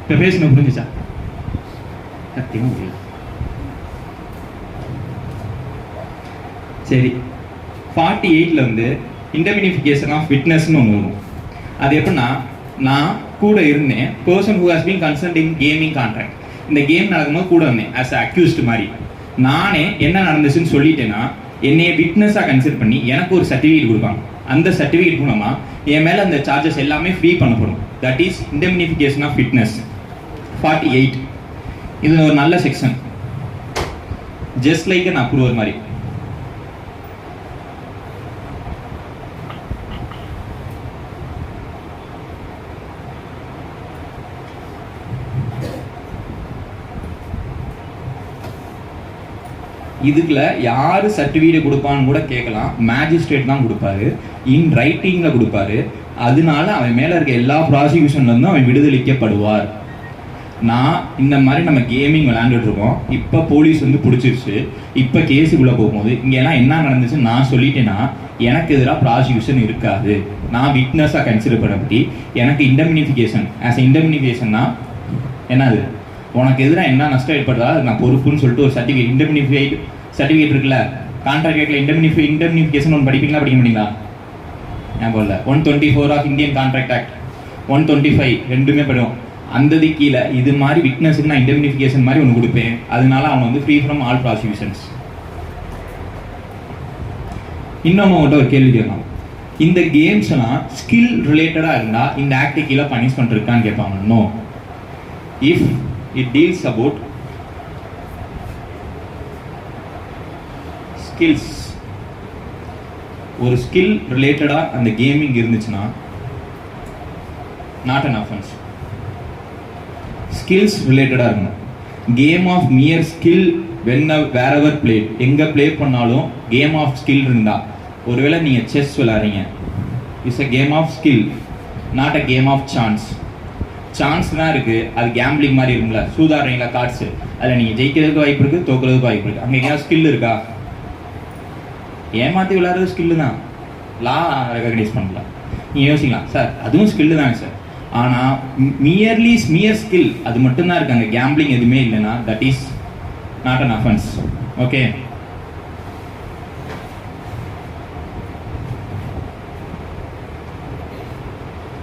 இப்போ பேசணும், புரிஞ்சுச்சா? சத்தியமா புரியல. சரி, 48ல வந்து இன்டர்மினிஃபிகேஷன் ஆஃப் விட்னஸ்னு ஒன்று வரும். அது எப்படின்னா, நான் கூட இருந்தேன், person who has been concerned in gaming contract. இந்த கேம் நடக்கும்போது கூட வந்தேன் ஆஸ் அக்யூஸ்ட் மாதிரி. நானே என்ன நடந்துச்சுன்னு சொல்லிட்டேன்னா என்னைய விட்னஸாக கன்சிடர் பண்ணி எனக்கு ஒரு சர்டிஃபிகேட் கொடுப்பாங்க. அந்த சர்டிஃபிகேட் மூலமாக என் மேலே அந்த சார்ஜஸ் எல்லாமே ஃப்ரீ பண்ணப்படும். That is indemnification of witness. 48 இது ஒரு நல்ல செக்ஷன். ஜஸ்ட் லைக் நான் அப்ரூவர் மாதிரி. இதுக்குள்ள யாரு சர்டிஃபிகேட் கொடுப்பான்னு கூட கேட்கலாம். மேஜிஸ்ட்ரேட் தான் கொடுப்பாரு, இன் ரைட்டிங்ல கொடுப்பாரு. அதனால அவன் மேல இருக்க எல்லா ப்ராசிக்யூஷன்ல இருந்தும் அவன் விடுதலைக்கப்படுவார். நான் இந்த மாதிரி நம்ம கேமிங் விளையாண்டுட்டு இருக்கோம், இப்போ போலீஸ் வந்து பிடிச்சிருச்சு, இப்போ கேஸுக்குள்ளே போகும்போது இங்கே எல்லாம் என்ன நடந்துச்சுன்னு நான் சொல்லிட்டேன்னா எனக்கு எதிராக ப்ராசிக்யூஷன் இருக்காது. நான் விட்னஸாக கன்சிடர் பண்ணபடி எனக்கு இன்டர்மினிஃபிகேஷன் ஆஸ் இன்டர்மினிஃபிகேஷன்னா என்னது, உனக்கு எதிராக என்ன நஷ்டம் ஏற்படுறதா நான் பொறுப்புன்னு சொல்லிட்டு ஒரு சர்டிஃபிகேட் சர்டிஃபிகேட் இருக்குல்ல, கான்ட்ராக்டில் இன்டர்மினிஃபிகேஷன் ஒன்று படிப்பீங்களா படிக்க மாட்டீங்களா? ஞாபகம் இல்லை. 124 ஆஃப் இந்தியன் கான்ட்ராக்ட் ஆக்ட், 125 ரெண்டுமே படுவோம். அந்த கீழே இது மாதிரி விட்னஸுக்கு நான் இன்டர்மினிஃபிகேஷன் மாதிரி ஒன்று கொடுப்பேன். அதனால அவன் வந்து ஃப்ரீ ஃப்ரம் ஆல் ப்ராசிக்யூஷன்ஸ். இன்னொன்று அவங்கள்ட்ட ஒரு கேள்வி கேட்கலாம். இந்த கேம்ஸ்லாம் ஸ்கில் ரிலேட்டடாக இருந்தால் இந்த ஆக்ட் கீழே பனிஷ்மெண்ட் இருக்கான்னு கேட்பாங்க. No, if it deals about skills, ஒரு ஸ்கில் ரிலேட்டடாக அந்த கேமிங் இருந்துச்சுன்னா நாட் அன் அஃபென்ஸ். ஸ்கில்ஸ் ரிலேட்டடாக இருக்கணும். Game of mere skill wherever play, எங்கே ப்ளே பண்ணாலும் கேம் ஆஃப் ஸ்கில் இருந்தால், ஒருவேளை நீங்கள் செஸ் விளையாடுறீங்க, it's a game of skill, not a game of chance. Chance தான் இருக்குது, அது கேம்பிளிங் மாதிரி இருக்குங்களா, சூதாடுறீங்களா கார்ட்ஸு, அதில் நீங்கள் ஜெயிக்கிறதுக்கு வாய்ப்பு இருக்குது, தோக்குறதுக்கு வாய்ப்பு இருக்குது. அங்கே எங்கேயாவது ஸ்கில் இருக்கா? ஏமாற்றி விளையாடுறது ஸ்கில்லு தான், லா ரெகக்னைஸ் பண்ணலாம். நீங்கள் யோசிக்கலாம், சார் அதுவும் ஸ்கில்லு தாங்க சார், ஆனால் மியர் ஸ்கில் அது மட்டும்தான் இருக்கு, அங்கே கேம்பிளிங் எதுவுமே இல்லைன்னா that is not an offence. Okay,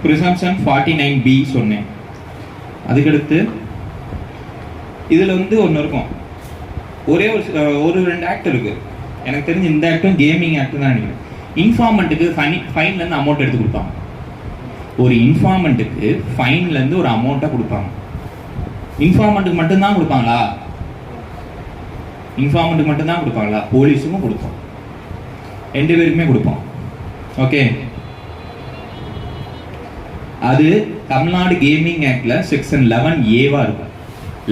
presumption 49B சொன்னேன். அதுக்கடுத்து இதில் வந்து ஒன்று இருக்கும், ஒரே ஒரு 2 ஆக்ட் இருக்குது எனக்கு தெரிஞ்சு. இந்த ஆக்டும் கேமிங் ஆக்ட் தான் நினைக்கிறேன். இன்ஃபார்மெண்ட்டுக்கு ஃபைன்லேருந்து அமௌண்ட் எடுத்து கொடுப்பாங்க. ஒரு இன்ஃபார்மெண்ட்டுக்கு ஃபைன்லேருந்து ஒரு அமௌண்ட்டை கொடுப்பாங்க. இன்ஃபார்மெண்ட்டுக்கு மட்டும்தான் கொடுப்பாங்களா? இன்ஃபார்மெண்ட்டுக்கு மட்டும்தான் கொடுப்பாங்களா? போலீஸுக்கும் கொடுப்போம். 2 பேருக்குமே கொடுப்போம். ஓகே, அது தமிழ்நாடு கேமிங் ஆக்ட்ல செக்ஷன் 11A இருக்கும்.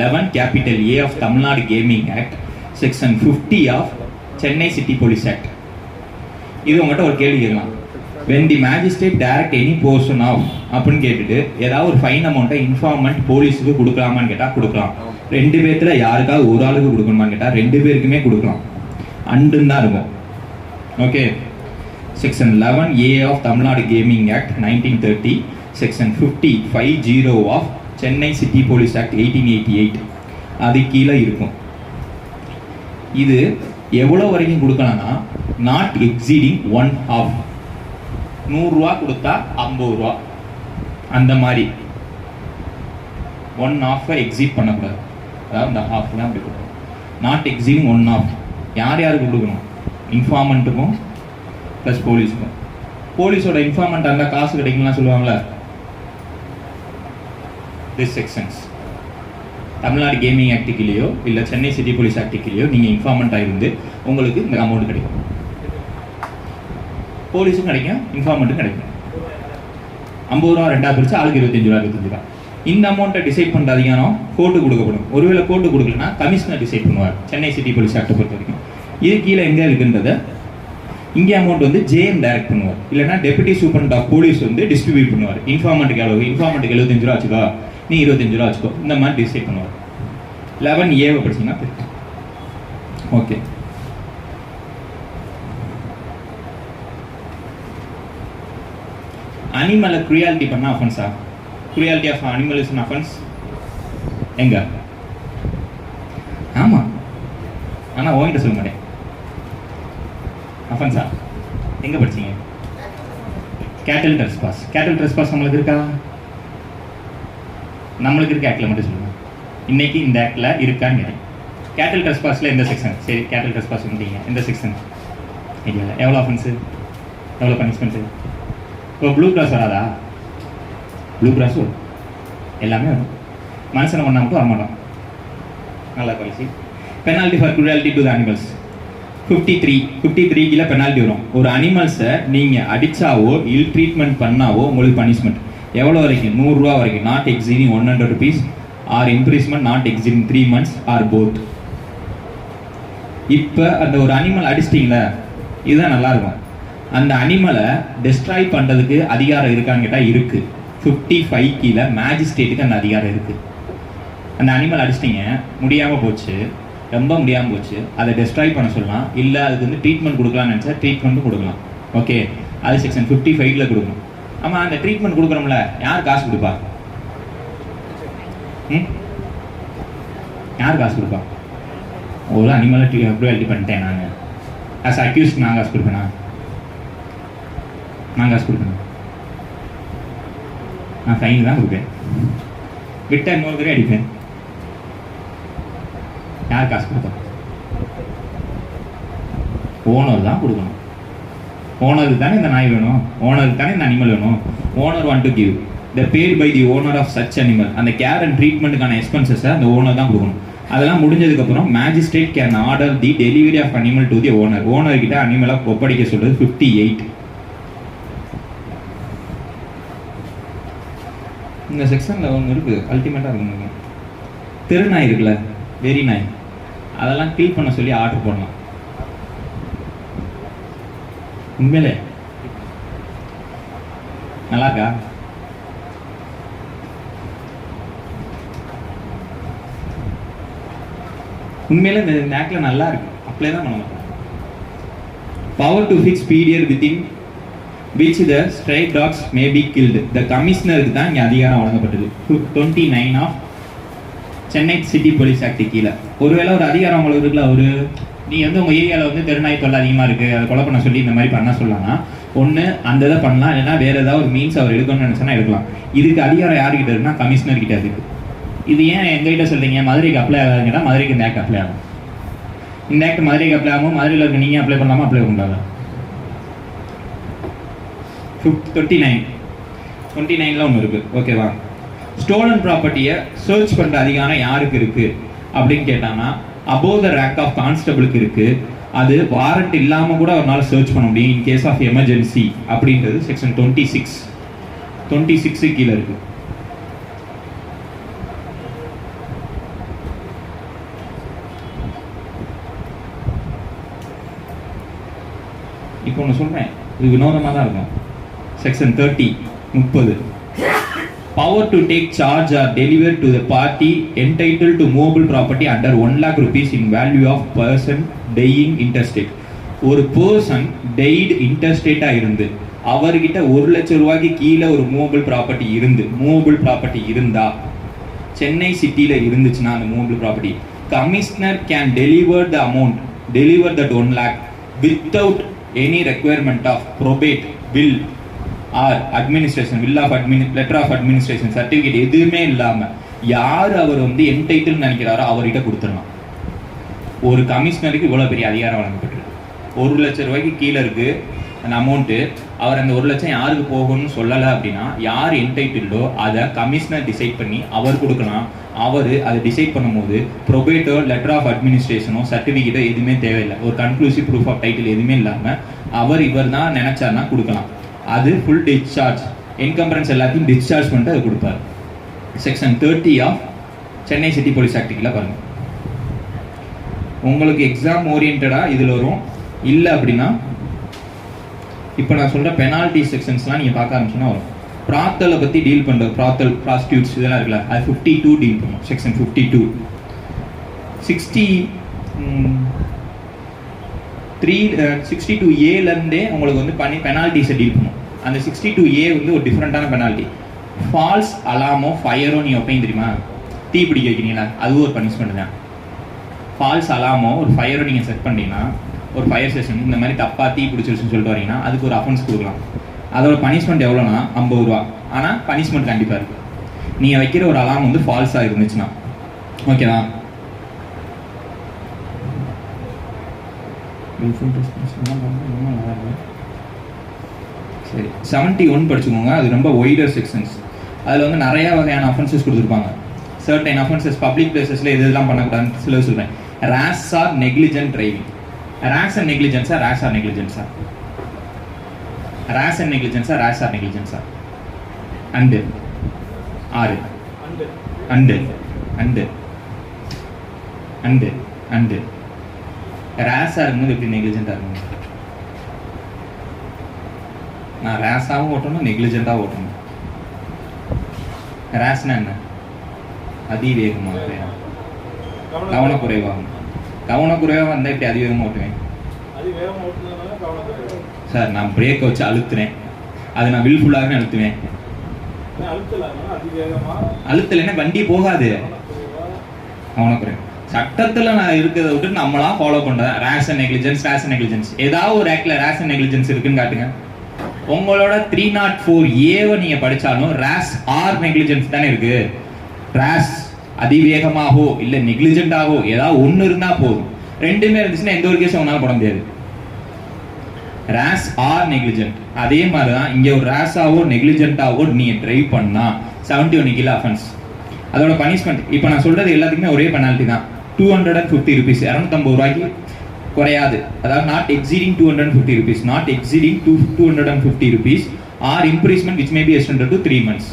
11 capital A of Tamil Nadu gaming act, section 50 of Chennai city police act. இது உங்கள்கிட்ட ஒரு கேள்வி கேட்கலாம். when the magistrate direct any portion of அப்படின்னு கேட்டுட்டு ஏதாவது ஒரு ஃபைன் அமௌண்ட்டை இன்ஃபார்மண்ட் போலீஸுக்கு கொடுக்கலாமான்னு கேட்டால் கொடுக்கலாம். 2 பேர்த்துல யாருக்காவது ஒரு ஆளுக்கு கொடுக்கணுமான்னு கேட்டால் 2 பேருக்குமே கொடுக்கலாம். அண்டுன்னு தான் இருக்கும். Okay, section 11A of Tamil Nadu gaming act 1930, section 50 of Chennai city police act 1888 அது கீழே இருக்கும். இது எவ்வளோ வரைக்கும் கொடுக்கலாம்னா நாட் எக்ஸீடிங் 1/2. 100 ரூபா கொடுத்தா 50 ரூபா, அந்த மாதிரி 1/2 எக்ஸீட் பண்ணக்கூடாது. அதாவது இந்த ஹாஃப் தான் அப்படி கொடுக்கணும். Not exceeding 1/2. யார் யாருக்கு கொடுக்கணும்? இன்ஃபார்மண்ட்டுக்கும் ப்ளஸ் போலீஸுக்கும். போலீஸோட இன்ஃபார்மண்ட் இருந்தால் காசு கிடைக்கலாம் சொல்லுவாங்களே, திஸ் செக்ஷன்ஸ் தமிழ்நாடு கேமிங் ஆக்டுக்கிலேயோ இல்லை சென்னை சிட்டி போலீஸ் ஆக்டுக்கிலேயோ நீங்கள் இன்ஃபார்மண்ட்டாக இருந்து உங்களுக்கு இந்த அமௌண்ட் கிடைக்கும். போலீஸும் கிடைக்கும், இன்ஃபார்மண்ட்டும் கிடைக்கும். 50 ரூபா 2ஆக பிரித்து ஆளுக்கு 25 ரூபா 25 ரூபா. இந்த அமௌண்ட்டை டிசைட் பண்ணுற அதிகாரம் கோர்ட்டு கொடுக்கப்படும். ஒருவேளை கோர்ட்டு கொடுக்கலன்னா கமிஷனர் டிசைட் பண்ணுவார், சென்னை சிட்டி போலீஸ் ஆக்டை பொறுத்த வரைக்கும். இது கீழே எங்கே இருக்குன்றதை இங்கே அமௌண்ட் வந்து ஜேஎம் டைரக்ட் பண்ணுவார், இல்லைனா டெபுட்டி சூப்பரண்ட் ஆஃப் போலீஸ் வந்து டிஸ்ட்ரிபியூட் பண்ணுவார். இன்ஃபார்மண்ட்டுக்கு எவ்வளவு? இன்ஃபார்மண்ட்டுக்கு 75 ரூபா வச்சுக்கோ, நீ 25 ரூபா வச்சுக்கோ, இந்த மாதிரி டிசைட் பண்ணுவார். 11A படிச்சிங்கன்னா தெரியும். ஓகே, அனிமலை குரியாலிட்டி பண்ண அஃபென்ஸா? Cruelty of animal is an offence. எங்க? ஆமா, ஆனால் ஓங்கிட்ட சொல்ல மாட்டேன். அஃபென்ஸா எங்க படிச்சீங்க? கேட்டல் ட்ரெஸ்பாஸ். கேட்டல் ட்ரெஸ்பாஸ் நம்மளுக்கு இருக்கா? நம்மளுக்கு இருக்க ஆக்டில் மட்டும் சொல்லுங்க. இன்னைக்கு இந்த ஆக்டில் இருக்கான்னு கேட்டேன். கேட்டல் ட்ரெஸ்பாஸில் எந்த செக்ஷன்? சரி, கேட்டல் ட்ரெஸ்பாஸ் வந்துட்டீங்க, எந்த செக்ஷன்? இல்லை, எவ்வளோ அஃபென்ஸு, எவ்வளோ பனிஷ்மெண்ட்டு? இப்போ ப்ளூ கிராஸ் வராதா? ப்ளூ கிராஸ் வரும், எல்லாமே வரும். மனுஷனை பண்ணால் மட்டும் வரமாட்டோம். நல்லா policy. Penalty for cruelty to the animals 53 கீழே பெனால்ட்டி வரும். ஒரு அனிமல்ஸை நீங்கள் அடித்தாவோ இல் ட்ரீட்மெண்ட் பண்ணாவோ உங்களுக்கு பனிஷ்மெண்ட் எவ்வளோ வரைக்கும்? 100 ரூபா வரைக்கும். Not exceeding 100 rupees or imprisonment not exceeding 3 months or both. இப்போ அந்த ஒரு அனிமல் அடிச்சிட்டிங்களே, இதுதான் நல்லாயிருக்கும். அந்த அனிமலை டெஸ்ட்ராய் பண்ணுறதுக்கு அதிகாரம் இருக்கான்னு கேட்டால் இருக்குது. 55 கீழே மேஜிஸ்ட்ரேட்டுக்கு அந்த அதிகாரம் இருக்குது. அந்த அனிமல் அடிச்சிட்டிங்க, முடியாமல் போச்சு, ரொம்ப முடியாமல் போச்சு, அதை டெஸ்ட்ராய் பண்ண சொல்லலாம். இல்லை அதுக்கு வந்து ட்ரீட்மெண்ட் கொடுக்கலாம்னு நினச்சா ட்ரீட்மெண்ட்டும் கொடுக்கலாம். ஓகே, அது செக்ஷன் 55 கொடுக்கணும். ஆமாம், அந்த ட்ரீட்மெண்ட் கொடுக்குறோம்ல, யார் காசு கொடுப்பா? யார் காசு கொடுப்பா? ஒரு அனிமலை க்ரூவல்ட்டி பண்ணிட்டேன் நாங்கள், ஆஸ் அக்யூஸ்ட் நான் காசு கொடுப்பேனா? நான் காசு கொடுப்பேன்? நான் ஃபைன் தான் கொடுப்பேன், விட்டா இன்னொரு தடவை அடிப்பேன். யார் காசு கொடுப்பா? ஓனர் தான் கொடுக்கணும். ஓனருக்கு தானே இந்த நாய் வேணும், ஓனருக்கு தானே இந்த அனிமல் வேணும். Owner want to give the paid by the owner of such animal. அந்த கேர் அண்ட் ட்ரீட்மெண்ட்டுக்கான எக்ஸ்பென்சஸை அந்த ஓனர் தான் கொடுக்கணும். அதெல்லாம் முடிஞ்சதுக்கப்புறம் magistrate can order the delivery of animal to the owner. ஓனர்கிட்ட அனிமலாக ஒப்படைக்க சொல்றது 58. இந்த செக்ஷனில் ஒன்று இருக்குது, அல்டிமேட்டாக இருக்குங்க. தெருநாய் இருக்குல்ல, வெறி நாய், அதெல்லாம் கில் பண்ண சொல்லி ஆர்டர் பண்ணலாம். உண்மையிலே நல்லா இருக்கா? உண்மையிலே இந்த ஆக்டில் நல்லா இருக்கு, அப்ளை தான் பண்ணலாம். Power to fix period within which the stray dogs may be killed. The commissioner க்கு தான் இங்கே அதிகாரம் வழங்கப்பட்டது. 29 of Chennai city police act கீழே. ஒருவேளை ஒரு அதிகாரம் உங்களுக்கு இருக்குல்ல, ஒரு நீங்கள் வந்து உங்கள் ஏரியாவில் வந்து தெருநாய் தொல்லை அதிகமாக இருக்குது, அதை கொலை பண்ண சொல்லி இந்த மாதிரி பண்ண சொல்லலாம்னா ஒன்று அந்த இதை பண்ணலாம், இல்லைன்னா வேறு ஏதாவது ஒரு மீன்ஸ் அவர் எடுக்கணும்னு நினச்சோன்னா எடுக்கலாம். இதுக்கு அதிகாரம் யாருக்கிட்ட இருக்குன்னா கமிஷனர் கிட்ட இருக்குது. இது ஏன் எங்ககிட்ட சொல்கிறீங்க மதுரைக்கு அப்ளை ஆகாதுன்னு கேட்டால் மதுரைக்கு இந்த ஆக்ட் அப்ளை ஆகும். இந்த ஆக்ட் மதுரைக்கு அப்ளை ஆகும். மதுரையில் இருக்க நீங்கள் அப்ளை பண்ணலாமா? அப்ளை பண்ணலாம். 29ல் ஒன்று இருக்குது. ஓகேவா? ஸ்டோலன் ப்ராப்பர்ட்டியை சர்ச் பண்ணுற அதிகாரம் யாருக்கு இருக்குது அப்படின்னு கேட்டாங்கன்னா அபோவ் த ரேங்க் ஆஃப் கான்ஸ்டபிளுக்கு இருக்குது. அது வாரண்ட் இல்லாமல் கூட அவரால் சர்ச் பண்ண முடியும் இன் கேஸ் ஆஃப் எமர்ஜென்சி அப்படின்றது செக்ஷன் 26 கீழே இருக்கு. இப்போ ஒன்று சொல்கிறேன், இது வினோதமாக தான் இருக்கும். Section 30 power to take charge or deliver to the party entitled to movable property under 1 lakh rupees in value of person dying interstate. ஒரு பர்சன் டெய்டு இன்டர்ஸ்டேட்டா இருந்து அவர்கிட்ட 1 லட்சம் ரூபாய்க்கு கீழே ஒரு மூவபிள் ப்ராப்பர்ட்டி இருந்தா, சென்னை சிட்டியில இருந்துச்சுன்னா அந்த movable property, commissioner can deliver that 1 lakh without any requirement of probate will or administration, letter of administration certificate எதுவுமே இல்லாமல் யார் அவர் வந்து என்டைட்டில் நினைக்கிறாரோ அவர்கிட்ட கொடுத்துடலாம். ஒரு கமிஷனருக்கு இவ்வளோ பெரிய அதிகாரம் வழங்கப்பட்டிருக்கு. 1 லட்சம் ரூபாய்க்கு கீழே இருக்கு அந்த அமௌண்ட்டு, அவர் அந்த 1 லட்சம் யாருக்கு போகணும்னு சொல்லலை அப்படின்னா யார் என்டைட்டில்டோ அதை கமிஷனர் டிசைட் பண்ணி அவர் கொடுக்கலாம். அவர் அதை டிசைட் பண்ணும்போது ப்ரொபேட்டோ, லெட்டர் ஆஃப் அட்மினிஸ்ட்ரேஷனோ, சர்டிஃபிகேட்டோ எதுவுமே தேவையில்லை. ஒரு கன்க்ளூசிவ் ப்ரூஃப் ஆஃப் டைட்டில் எதுவுமே இல்லாமல் இவர் தான் நினைச்சாருன்னா கொடுக்கலாம். அது ஃபுல் டிஸ்சார்ஜ், என்கம்பரன்ஸ் எல்லாத்தையும் டிஸ்சார்ஜ் பண்ணிட்டு அது கொடுப்பார். Section 30 of Chennai city police ஆக்டில் பாருங்க. உங்களுக்கு எக்ஸாம் ஓரியன்டா இதில் வரும். இல்லை அப்படின்னா இப்போ நான் சொல்கிற பெனால்டி செக்ஷன்ஸ்லாம் நீங்கள் பார்க்க ஆரம்பிச்சுன்னா வரும். பிராத்தலை பற்றி டீல் பண்ணுறது, ப்ராஸ்டியூட்ஸ் இதெல்லாம் இருக்குல்ல, அது 52 டீல் பண்ணும். செக்ஷன் 52 62A உங்களுக்கு வந்து பண்ணி பெனால்ட்டிஸை டீல் பண்ணும். அந்த 62A வந்து ஒரு டிஃப்ரெண்ட்டான பெனால்ட்டி. ஃபால்ஸ் அலாமோ ஃபயரோ நீங்கள் வைப்பீங்க தெரியுமா, தீ பிடிக்க வைக்கிறீங்களா, அதுவும் ஒரு பனிஷ்மெண்ட் தான். ஃபால்ஸ் அலாமோ ஒரு ஃபயரோ நீங்கள் செட் பண்ணிங்கன்னா, ஒரு ஃபயர் ஸ்டேஷன் இந்த மாதிரி தப்பாக தீ பிடிச்சிருச்சுன்னு சொல்லிட்டு வரீங்கன்னா அதுக்கு ஒரு அஃபென்ஸ் கொடுக்கலாம். அதோட பனிஷ்மெண்ட் எவ்வளோனா 50 ரூபா. ஆனால் பனிஷ்மெண்ட் கண்டிப்பாக இருக்குது. நீங்கள் வைக்கிற ஒரு அலாம் வந்து ஃபால்ஸாக இருந்துச்சுன்னா, ஓகேவா? சரி, 71 படிச்சுக்கோங்க. அது ரொம்ப ஒய்டர் செக்ஷன்ஸ். அதில் வந்து நிறையா வகையான அஃபென்சஸ் கொடுத்துருப்பாங்க. சர்டைன் அஃபென்சஸ் பப்ளிக் பிளேசஸில் எதெல்லாம் பண்ணக்கூடாதுன்னு சில சொல்கிறேன். Rash or negligent driving. Rash and நெக்லிஜென்ஸா, ரேஷ் ஆர் நெக்லிஜென்ஸா, ரேஷ் அண்ட் நெக்லிஜென்ஸா, ரேஷ் ஆர் நெக்லிஜென்ஸா, அண்டு ஆறு அண்டு அண்டு அண்டு அண்டு ரேஷாக இருக்கும்போது எப்படி நெக்லிஜென்ட்டாக இருக்கும்? நான் ரேஷாகவும் ஓட்டணும், நெக்லிஜென்ட்டாக ஓட்டணும். ரேஷ்னா என்ன? அதிவேகமாக, கவனக்குறைவாகும். கவனக்குறைவாக வந்தால் இப்படி அதிவேகமாக ஓட்டுவேன் சார். நான் பிரேக்கை வச்சு அழுத்துறேன், அது நான் வில்ஃபுல்லாகவே அழுத்துவேன். அழுத்தலைன்னா வண்டி போகாது. கவனக்குறைவு சட்டத்தில் நான் இருக்கிறத விட்டு நம்மளா ஃபாலோ பண்ணுறேன். ரேஷ் அண்ட் நெக்லிஜென்ஸ் ஏதாவது ஒரு ஆக்ட்ல ரேஷ் அண்ட் நெக்லிஜென்ஸ் இருக்குன்னு காட்டுங்க. உங்களோட 304A நீங்கள் படித்தாலும் ரேஷ் ஆர் நெக்லிஜென்ஸ் தானே இருக்கு. ரேஷ் அதிவேகமாகவோ இல்லை நெக்லிஜென்டாகவோ ஏதாவது ஒன்று இருந்தால் போதும். ரெண்டுமே இருந்துச்சுன்னா எந்த ஒரு கேஸும் உங்களால் போட முடியாது. ரேஷ் ஆர் நெக்லிஜென்ட். அதே மாதிரி தான் இங்கே ஒரு ரேஷாவோ நெக்லிஜென்ட்டாவோ நீங்கள் டிரைவ் பண்ணால் 71 கீழே அஃபென்ஸ். அதோட பனிஷ்மெண்ட் இப்போ நான் சொல்கிறது எல்லாத்துக்குமே ஒரே பெனால்ட்டி தான். 250 rupees, 250 ரூபாய்க்கு குறையாது. அதாவது not exceeding 250 rupees, not exceeding 250 rupees or imprisonment which may be extended to 3 months.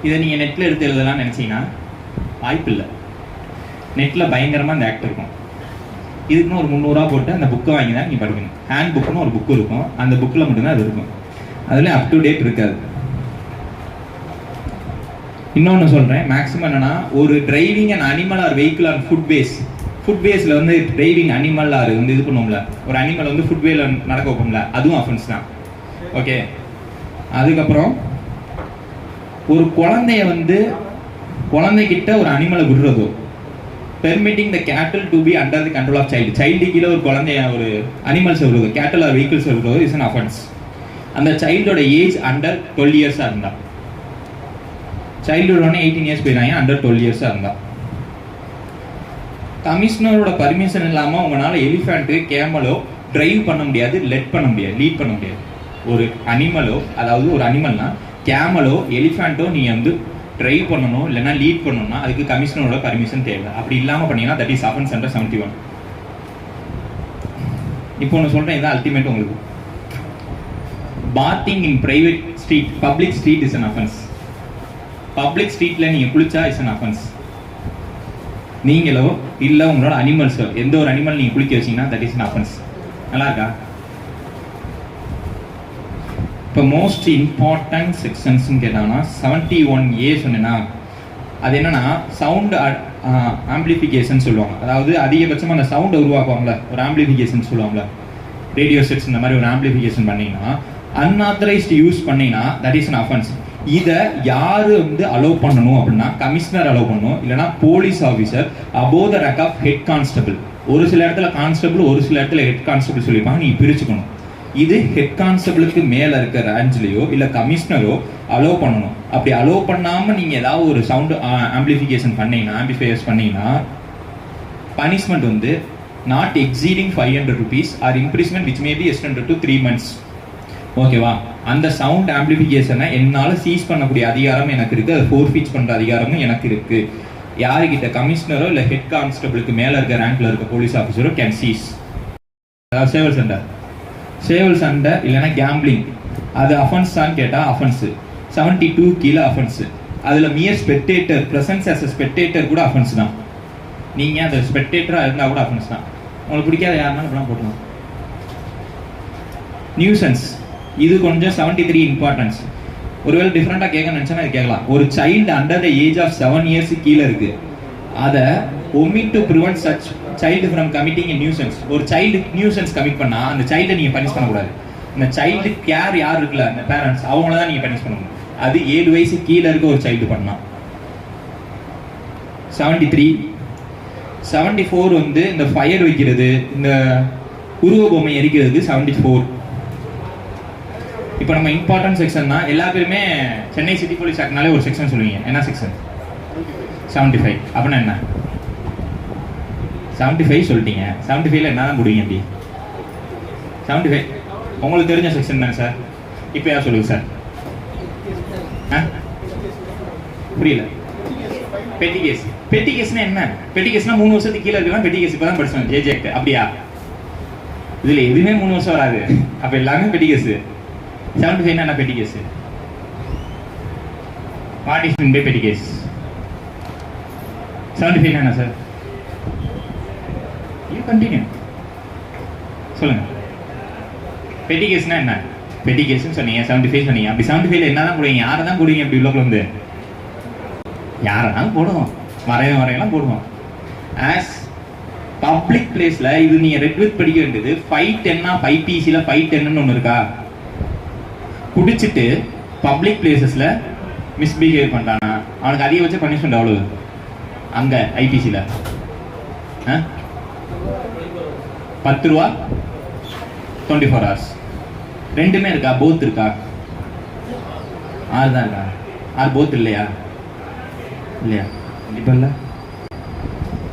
இதை நீங்கள் நெட்டில் எடுத்து எழுதலாம் நினச்சிங்கன்னா வாய்ப்பு இல்லை. நெட்டில் பயங்கரமாக இந்த ஆக்ட் இருக்கும். இதுக்குன்னு ஒரு 300 ரூபா போட்டு அந்த புக்கை வாங்கி தான் நீங்கள் படிக்கணும். ஹேண்ட் புக்குன்னு ஒரு புக்கு இருக்கும், அந்த புக்கில் மட்டும்தான் அது இருக்கும். அதில் அப் டு டேட் இருக்காது. இன்னொன்று சொல்கிறேன், மேக்ஸிமம் என்னன்னா ஒரு driving and animal or vehicle or foot பேஸில் வந்து டிரைவிங் அனிமல் ஆர் வந்து இது பண்ணுவோம்ல, ஒரு அனிமல் வந்து ஃபுட்வேல நடக்க வைப்போம்ல, அதுவும் அஃபென்ஸ் தான். ஓகே. அதுக்கப்புறம் ஒரு குழந்தைகிட்ட ஒரு அனிமலை விடுறதோ, permitting the cattle to be under the control of child கீழே ஒரு குழந்தைய ஒரு அனிமல்ஸ் விடுறதோ, கேட்டில் ஆர் வெஹிக்கிள்ஸ் விடுறதோ இஸ் அன் அஃபென்ஸ். அந்த சைல்டோட ஏஜ் அண்டர் 12 years இருந்தா, சைல்டுஹுட் 18 years போயிடாங்க, அண்டர் 12 years இருந்தா. கமிஷனரோட பர்மிஷன் இல்லாமல் உங்களால் எலிஃபென்ட்டு கேமலோ டிரைவ் பண்ண முடியாது, லீட் பண்ண முடியாது. ஒரு அனிமலோ, அதாவது ஒரு அனிமல்னா கேமலோ எலிஃபென்ட்டோ நீங்கள் வந்து டிரைவ் பண்ணணும் இல்லைன்னா லீட் பண்ணணும்னா அதுக்கு கமிஷனரோட பர்மிஷன் தேவை. அப்படி இல்லாமல் பண்ணீங்கன்னா தட் இஸ் அஃபென்ஸ் அண்டர் 71. இப்போ ஒன்று சொல்கிறேன், இதான் அல்டிமேட் உங்களுக்கு. Bathing in private street, public street is an offence. Public ஸ்ட்ரீட்ல நீங்க குளிச்சா இஸ் அன் அஃபென்ஸ். நீங்களோ இல்ல உங்களோட அனிமல்ஸோ எந்த ஒரு அனிமல் நீங்க குளிக்க வச்சீங்கன்னா தட் இஸ் அன் அஃபென்ஸ். நல்லா இருக்கா? இப்போ மோஸ்ட் இம்பார்ட்டன்ட் செக்ஷன்ஸ்னு கேட்டாங்கன்னா 71A சொன்னேன்னா அது என்னன்னா சவுண்ட் ஆம்பிளிஃபிகேஷன் சொல்லுவாங்க. அதாவது அதிகபட்சமாக அந்த சவுண்டை உருவாக்குவாங்களே ஒரு ஆம்பிளிஃபிகேஷன் சொல்லுவாங்களே, ரேடியோ செட்ஸ் இந்த மாதிரி ஒரு ஆம்பிளிஃபிகேஷன் பண்ணீங்கன்னா அன்ஆத்தரைஸ்டு யூஸ் பண்ணீங்கன்னா தட் இஸ் அன் அஃபென்ஸ். இதை யாரு வந்து அலோவ் பண்ணணும் அப்படின்னா கமிஷனர் அலோவ் பண்ணணும், இல்லைன்னா police officer above the rank of head constable. ஒரு சில இடத்துல கான்ஸ்டபிள், ஒரு சில இடத்துல ஹெட் கான்ஸ்டபிள் சொல்லிப்பாங்க, நீ பிரிச்சுக்கணும். இது ஹெட் கான்ஸ்டபிளுக்கு மேலே இருக்க ரேஞ்சிலையோ இல்லை கமிஷனரோ அலோவ் பண்ணணும். அப்படி அலோவ் பண்ணாமல் நீங்கள் ஏதாவது ஒரு சவுண்டு ஆம்பிளிஃபிகேஷன் பண்ணீங்கன்னா, ஆம்பிளிஃபையர்ஸ் பண்ணீங்கன்னா பனிஷ்மெண்ட் வந்து not exceeding 500 rupees or imprisonment which may be extended to 3 months. ஓகேவா? அந்த சவுண்ட் ஆம்பிளிஃபிகேஷனை என்னால் சீஸ் பண்ணக்கூடிய அதிகாரம் எனக்கு இருக்குது, அதை ஃபோர்ஃபீச் பண்ணுற அதிகாரமும் எனக்கு இருக்குது. யாருக்கிட்ட கமிஷனரோ இல்லை ஹெட் கான்ஸ்டபிளுக்கு மேலே இருக்க ரேங்க்ல இருக்க போலீஸ் ஆஃபீஸரோ கேன் சீஸ். அதாவது சேவல் சண்டை, சேவல் சண்டை இல்லைன்னா கேம்பிளிங் அது அஃபென்ஸ் தான் கேட்டால் அஃபென்ஸு. 72 கீழே அஃபென்ஸு. அதில் mere spectator, presence as a spectator கூட அஃபென்ஸ் தான். நீங்கள் அந்த ஸ்பெக்டேட்டராக இருந்தால் கூட அஃபென்ஸ் தான். உங்களுக்கு பிடிக்காத யாருனாலும் இப்படிலாம் போட்டலாம். நியூசன்ஸ் இது கொஞ்சம் 73 இம்பார்ட்டன்ஸ். ஒருவேளை டிஃப்ரெண்டாக கேட்க நினச்சேன்னா இது கேட்கலாம். ஒரு child under the age of 7 years கீழே இருக்கு, அதை omit to prevent such child from committing a nuisance. ஒரு சைல்டு நியூசன்ஸ் கமிட் பண்ணா அந்த சைல்டை நீங்கள் பனிஷ் பண்ணக்கூடாது. இந்த சைல்டு கேர் யார் இருக்குல்ல, அந்த பேரண்ட்ஸ், அவங்கள தான் நீங்கள் பனிஷ் பண்ணணும். அது 7 வயசு கீழே இருக்க ஒரு சைல்டு பண்ணா. 73. 74 வந்து இந்த ஃபயர் வைக்கிறது, இந்த உருவ பொம்மை எரிக்கிறது 74. இப்போ நம்ம இம்பார்ட்டன்ட் செக்ஷன்னா எல்லா பேருமே சென்னை சிட்டி போலீஸ் ஆக்ட்னாலே ஒரு செக்ஷன் சொல்லுவீங்க. என்ன செக்ஷன்? 75. அப்படின்னா என்ன? 75 சொல்லிட்டீங்க. 75ல என்ன தான் போடுவீங்க? அப்படி 75 உங்களுக்கு தெரிஞ்ச செக்ஷன் தானே சார்? இப்போ யார் சொல்லுங்க சார்? புரியல. பெட்டி கேஸ். பெட்டி கேஸ்னா என்ன? பெட்டி கேஸ்னா 3 வருஷத்துக்கு கீழே இருக்கலாம். பெட்டி கேஸ் இப்போ தான் படிச்சோம், ஜேஜே ஆக்ட். அப்படியா? இதில் எதுவுமே 3 வருஷம் வராது. அப்போ எல்லாமே பெட்டி கேஸ். 75 என்ன petty case? What is mean by petty case? 75 என்ன சார்? யூ கண்டினியூ சொல்லுங்க. பெட்டி கேஸ்னா என்ன? பெட்டி கேஸ்னு சொன்னீங்க, 75 சொன்னீங்க. அப்படி 75ல என்ன தான் போடுவீங்க? யாரை தான் போடுவீங்க? அப்படி உள்ளக்குள்ள வந்து யாரெல்லாம் போடுவோம், வரையெல்லாம் போடுவோம். ஆஸ் பப்ளிக் பிளேஸ்ல இது நீங்க ரெட் வித் படிக்க வேண்டியது 510 5PC 510 ஒன்று இருக்கா? குடிச்சிட்டு பப்ளிக் பிளேசஸ்ல மிஸ்பிஹேவ் பண்றானா அவனுக்கு அதிகபட்ச பனிஷ்மெண்ட் அவ்வளவு. அங்க ஐபிசியில் 10 ரூபா 24 hours. ரெண்டுமே இருக்கா? போத் இருக்கா? 6 தான் இருக்கா? 6 போத் இல்லையா? இல்லையா? கண்டிப்பா இல்லை.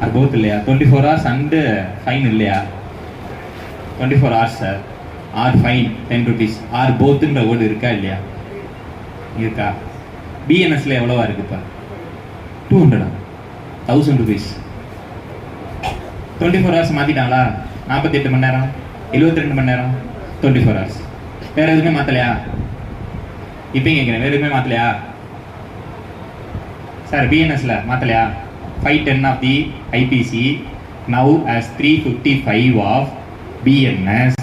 6 போத் இல்லையா? 24 hours அண்டு ஃபைன் இல்லையா? 24 hours sir. Or fine 10 rupees. Or போத்துன்ற வேர்டு இருக்கா இல்லையா? இருக்கா? பிஎன்எஸ்ல எவ்வளவா இருக்கு இப்போ? 200 1000 rupees. 24 hours மாத்திட்டாங்களா? 48 மணி நேரம், 72 மணி நேரம், 24 hours. வேற எதுவுமே மாத்தலையா? இப்பயும் கேட்கிறேன், வேற எதுவுமே மாத்தலையா sir? பிஎன்எஸ்ல மாத்தலையா? 510 of the IPC now as 355 of BNS.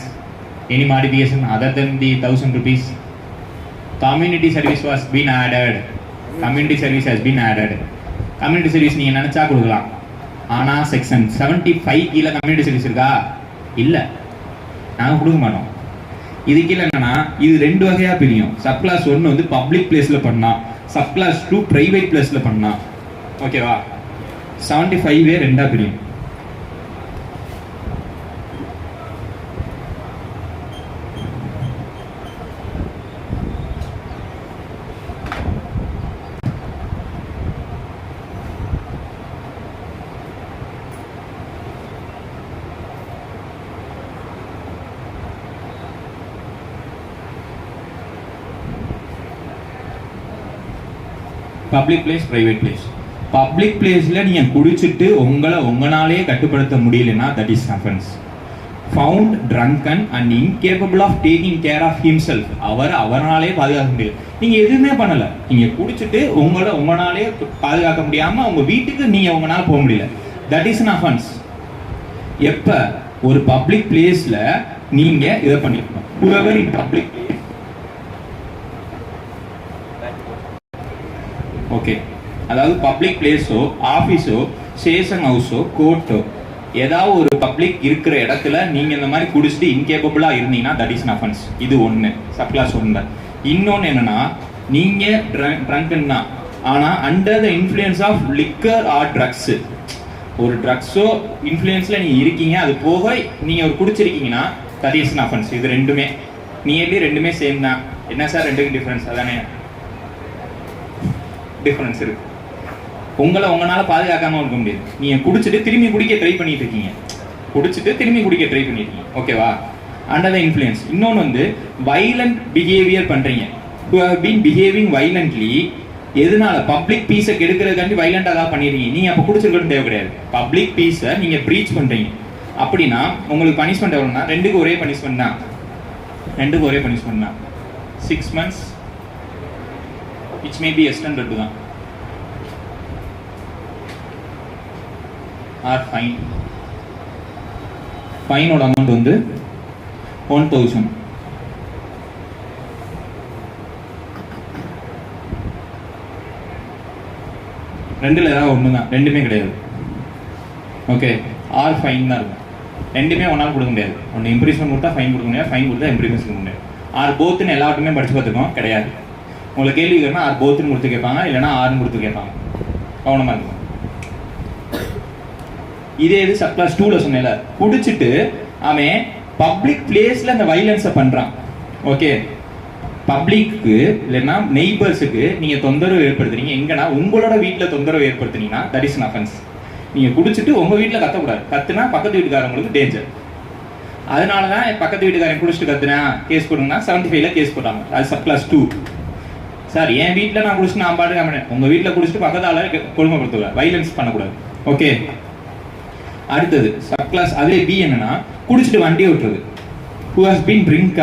Any modification other than the 1000 rupees? Community service was been added. Community service has been added. Community service நீங்க நினைச்சா கொடுக்கலாம். ஆனா செக்ஷன் 75 கீழே கம்யூனிட்டி சர்வீஸ் இருக்கா? இல்ல, நாங்க கொடுக்க மாட்டோம். இது கீழே என்னன்னா இது 2 வகையா பிரியும். சப்கிளாஸ் 1 வந்து பப்ளிக் பிளேஸ்ல பண்ணா, சப்கிளாஸ் 2 பிரைவேட் பிளேஸ்ல பண்ணா. ஓகேவா? 75 2ஆ பிரியும். Public place, private place. Public பிளேஸ்ல நீங்க குடிச்சிட்டு உங்களாலே கட்டுப்படுத்த முடியலன்னா that is offence. Found drunken and incapable of taking care of himself. அவராலே பாதுகாக்க முடியல, நீங்க எதுவுமே பண்ணல, நீங்க குடிச்சிட்டு உங்களாலே பாதுகாக்க முடியாம உங்க வீட்டுக்கு நீங்க உங்களால போக முடியல, தட் இஸ் an offense. எப்ப ஒரு பப்ளிக் பிளேஸ்ல நீங்க இதை பண்ணிருக்கணும். whoever in public place. Okay, அதாவது பப்ளிக் பிளேஸோ, ஆஃபீஸோ, ஸ்டேஷன் ஹவுஸோ, கோர்ட்டோ, ஏதாவது ஒரு பப்ளிக் இருக்கிற இடத்துல நீங்க இந்த மாதிரி குடிச்சிட்டு இன்கேப்பபிளா இருந்தீங்கன்னா தட் இஸ் an offense. இது ஒன்று, சப்கிளாஸ் 1. இன்னொன்று என்னன்னா, நீங்க ட்ரங்க்னா ஆனா under the influence of liquor or drugs, ஒரு ட்ரக்ஸோ இன்ஃப்ளூயன்ஸ்ல நீங்க இருக்கீங்க, அது போக நீங்க ஒரு குடிச்சிருக்கீங்கன்னா தட் இஸ் an offense. இது ரெண்டுமே நியர்லி ரெண்டுமே சேம் தான். என்ன சார் ரெண்டுக்கும் டிஃபரன்ஸ்? அதானே டிஃபரன்ஸ் இருக்கு. உங்களால பாதுகாக்காம இருக்க முடியாது. நீங்க குடிச்சிட்டு திரும்பி குடிக்க ட்ரை பண்ணிட்டு இருக்கீங்க, ஓகேவா? Under the influence. இன்னொன்று வந்து வைலண்ட் பிஹேவியர் பண்றீங்க, who have been behaving violently. எதனால? பப்ளிக் பீஸை கெடுக்கிறதுக்காண்டி வைலண்டா தான் பண்ணிடுறீங்க. நீங்க அப்ப குடிச்சிருக்கணும் தேவை கிடையாது. பப்ளிக் பீஸை நீங்க ப்ரீச் பண்றீங்க அப்படின்னா உங்களுக்கு பனிஷ்மெண்ட் எவ்வளோனா ரெண்டுக்கும் ஒரே பனிஷ்மெண்ட் தான். 6 months which may be extended தான், ஆர் ஃபைனோட அமௌண்ட் வந்து 1000. ரெண்டுல ஏதாவது ஒன்று தான், ரெண்டுமே கிடையாது. ஓகே, ஆர் ஃபைன் தான் இருக்கும். ரெண்டுமே ஒன்றால் கொடுக்க முடியாது. ஒன்று இம்ப்ரீஸ்மெண்ட் கொடுத்தா ஃபைன் கொடுக்க முடியாது, ஃபைன் கொடுத்தா இம்ப்ரீஸ்மெண்ட் கொடுக்க முடியாது. ஆர் போத்துன்னு எல்லாத்துக்குமே படிச்சு பார்த்துருக்கோம், கிடையாது. உங்களுக்கு கேள்வி கேட்கணும், ஆர் போத்துன்னு கொடுத்து கேட்பாங்க, இல்லைன்னா ஆறுன்னு கொடுத்து கேட்பாங்க. கவனமாக இருக்கும். இதே இது சப்கிளாஸ் 2ல சொன்னேன்ல, குடிச்சிட்டு அவன் பப்ளிக் பிளேஸ்ல அந்த வைலன்ஸை பண்றான். ஓகே, பப்ளிக்கு இல்லைன்னா நெய்பர்ஸுக்கு நீங்க தொந்தரவு ஏற்படுத்துறீங்க. எங்கன்னா உங்களோட வீட்டில் தொந்தரவு ஏற்படுத்துனீங்கன்னா தட் இஸ் an offense. நீங்க குடிச்சிட்டு உங்க வீட்டில் கத்தக்கூடாது, கத்துனா பக்கத்து வீட்டுக்காரங்களுக்கு டேஞ்சர். அதனாலதான் பக்கத்து வீட்டுக்காரன் குடிச்சிட்டு கத்துனா கேஸ் போடுங்கன்னா 75ல கேஸ் போட்டாங்க. அது சப்கிளாஸ் 2. சார், என் வீட்டில் நான் குடிச்சிட்டு நான் பாட்டு காமினேன், உங்க வீட்டில் குடிச்சிட்டு பக்கத்தால கொடுமைப்படுத்தக்கூடாது, வைலன்ஸ் பண்ணக்கூடாது. ஓகே, அடுத்தது சப்கிளாஸ் அதே பி என்னன்னா, குடிச்சிட்டு வண்டி ஓட்டுறது. who has been drunk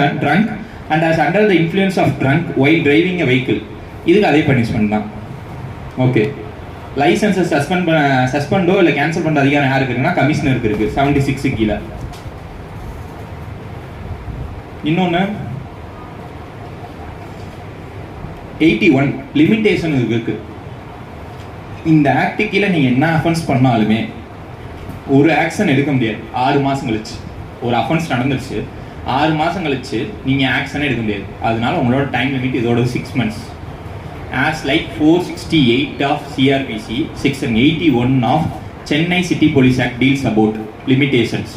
and has under the influence of drunk while driving a vehicle. இதுக்கு அதே பனிஷ்மெண்ட் தான். ஓகே, லைசன்ஸை சஸ்பெண்டோ இல்லை கேன்சல் பண்ணுற அதிகாரம் யாருக்கு இருக்குன்னா கமிஷனருக்கு இருக்கு, 76 கீழே. இன்னொன்று 81 லிமிட்டேஷன் இருக்கு. இந்த ஆக்ட் கீழே நீங்க என்ன அஃபென்ஸ் பண்ணாலுமே ஒரு ஆக்ஷன் எடுக்க முடியாது. 6 மாசம் கழிச்சு ஒரு அஃபென்ஸ் நடந்துருச்சு, 6 மாசம் கழிச்சு நீங்க ஆக்ஷன் எடுக்க முடியாது. அதனால உங்களோட டைம் லிமிட் இதோட 6 months. As like 468 of CRPC, section 81 of Chennai City Police Act deals about limitations.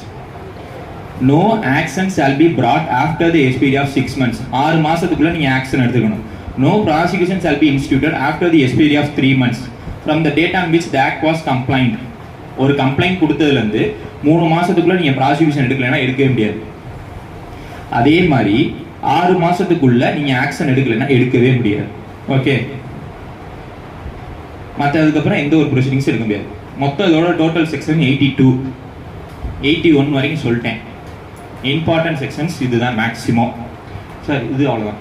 No action shall be brought after the expiry of 6 months. 6 மாசத்துக்குள்ள நீங்க ஆக்ஷன் எடுத்துக்கணும். No prosecution shall be instituted after the expiry of 3 months from the date on which the act was complained. ஒரு கம்ப்ளைண்ட் கொடுத்ததுல இருந்து 3 மாசத்துக்குள்ள நீங்க ப்ராசிக்யூஷன் எடுக்கலைன்னா எடுக்கவே முடியாது. அதே மாதிரி 6 மாசத்துக்குள்ள நீங்க ஆக்ஷன் எடுக்கலைன்னா எடுக்கவே முடியாது. ஓகே, மற்றதுக்கப்புறம் எந்த ஒரு ப்ரொசீடிங்ஸ் எடுக்க முடியாது. மொத்தம் இதோட டோட்டல் செக்ஷன் 82, 81 வரைக்கும் சொல்லிட்டேன். இம்பார்ட்டன்ட் செக்ஷன்ஸ் இதுதான் மேக்ஸிமம். சார், இது அவ்வளோதான்.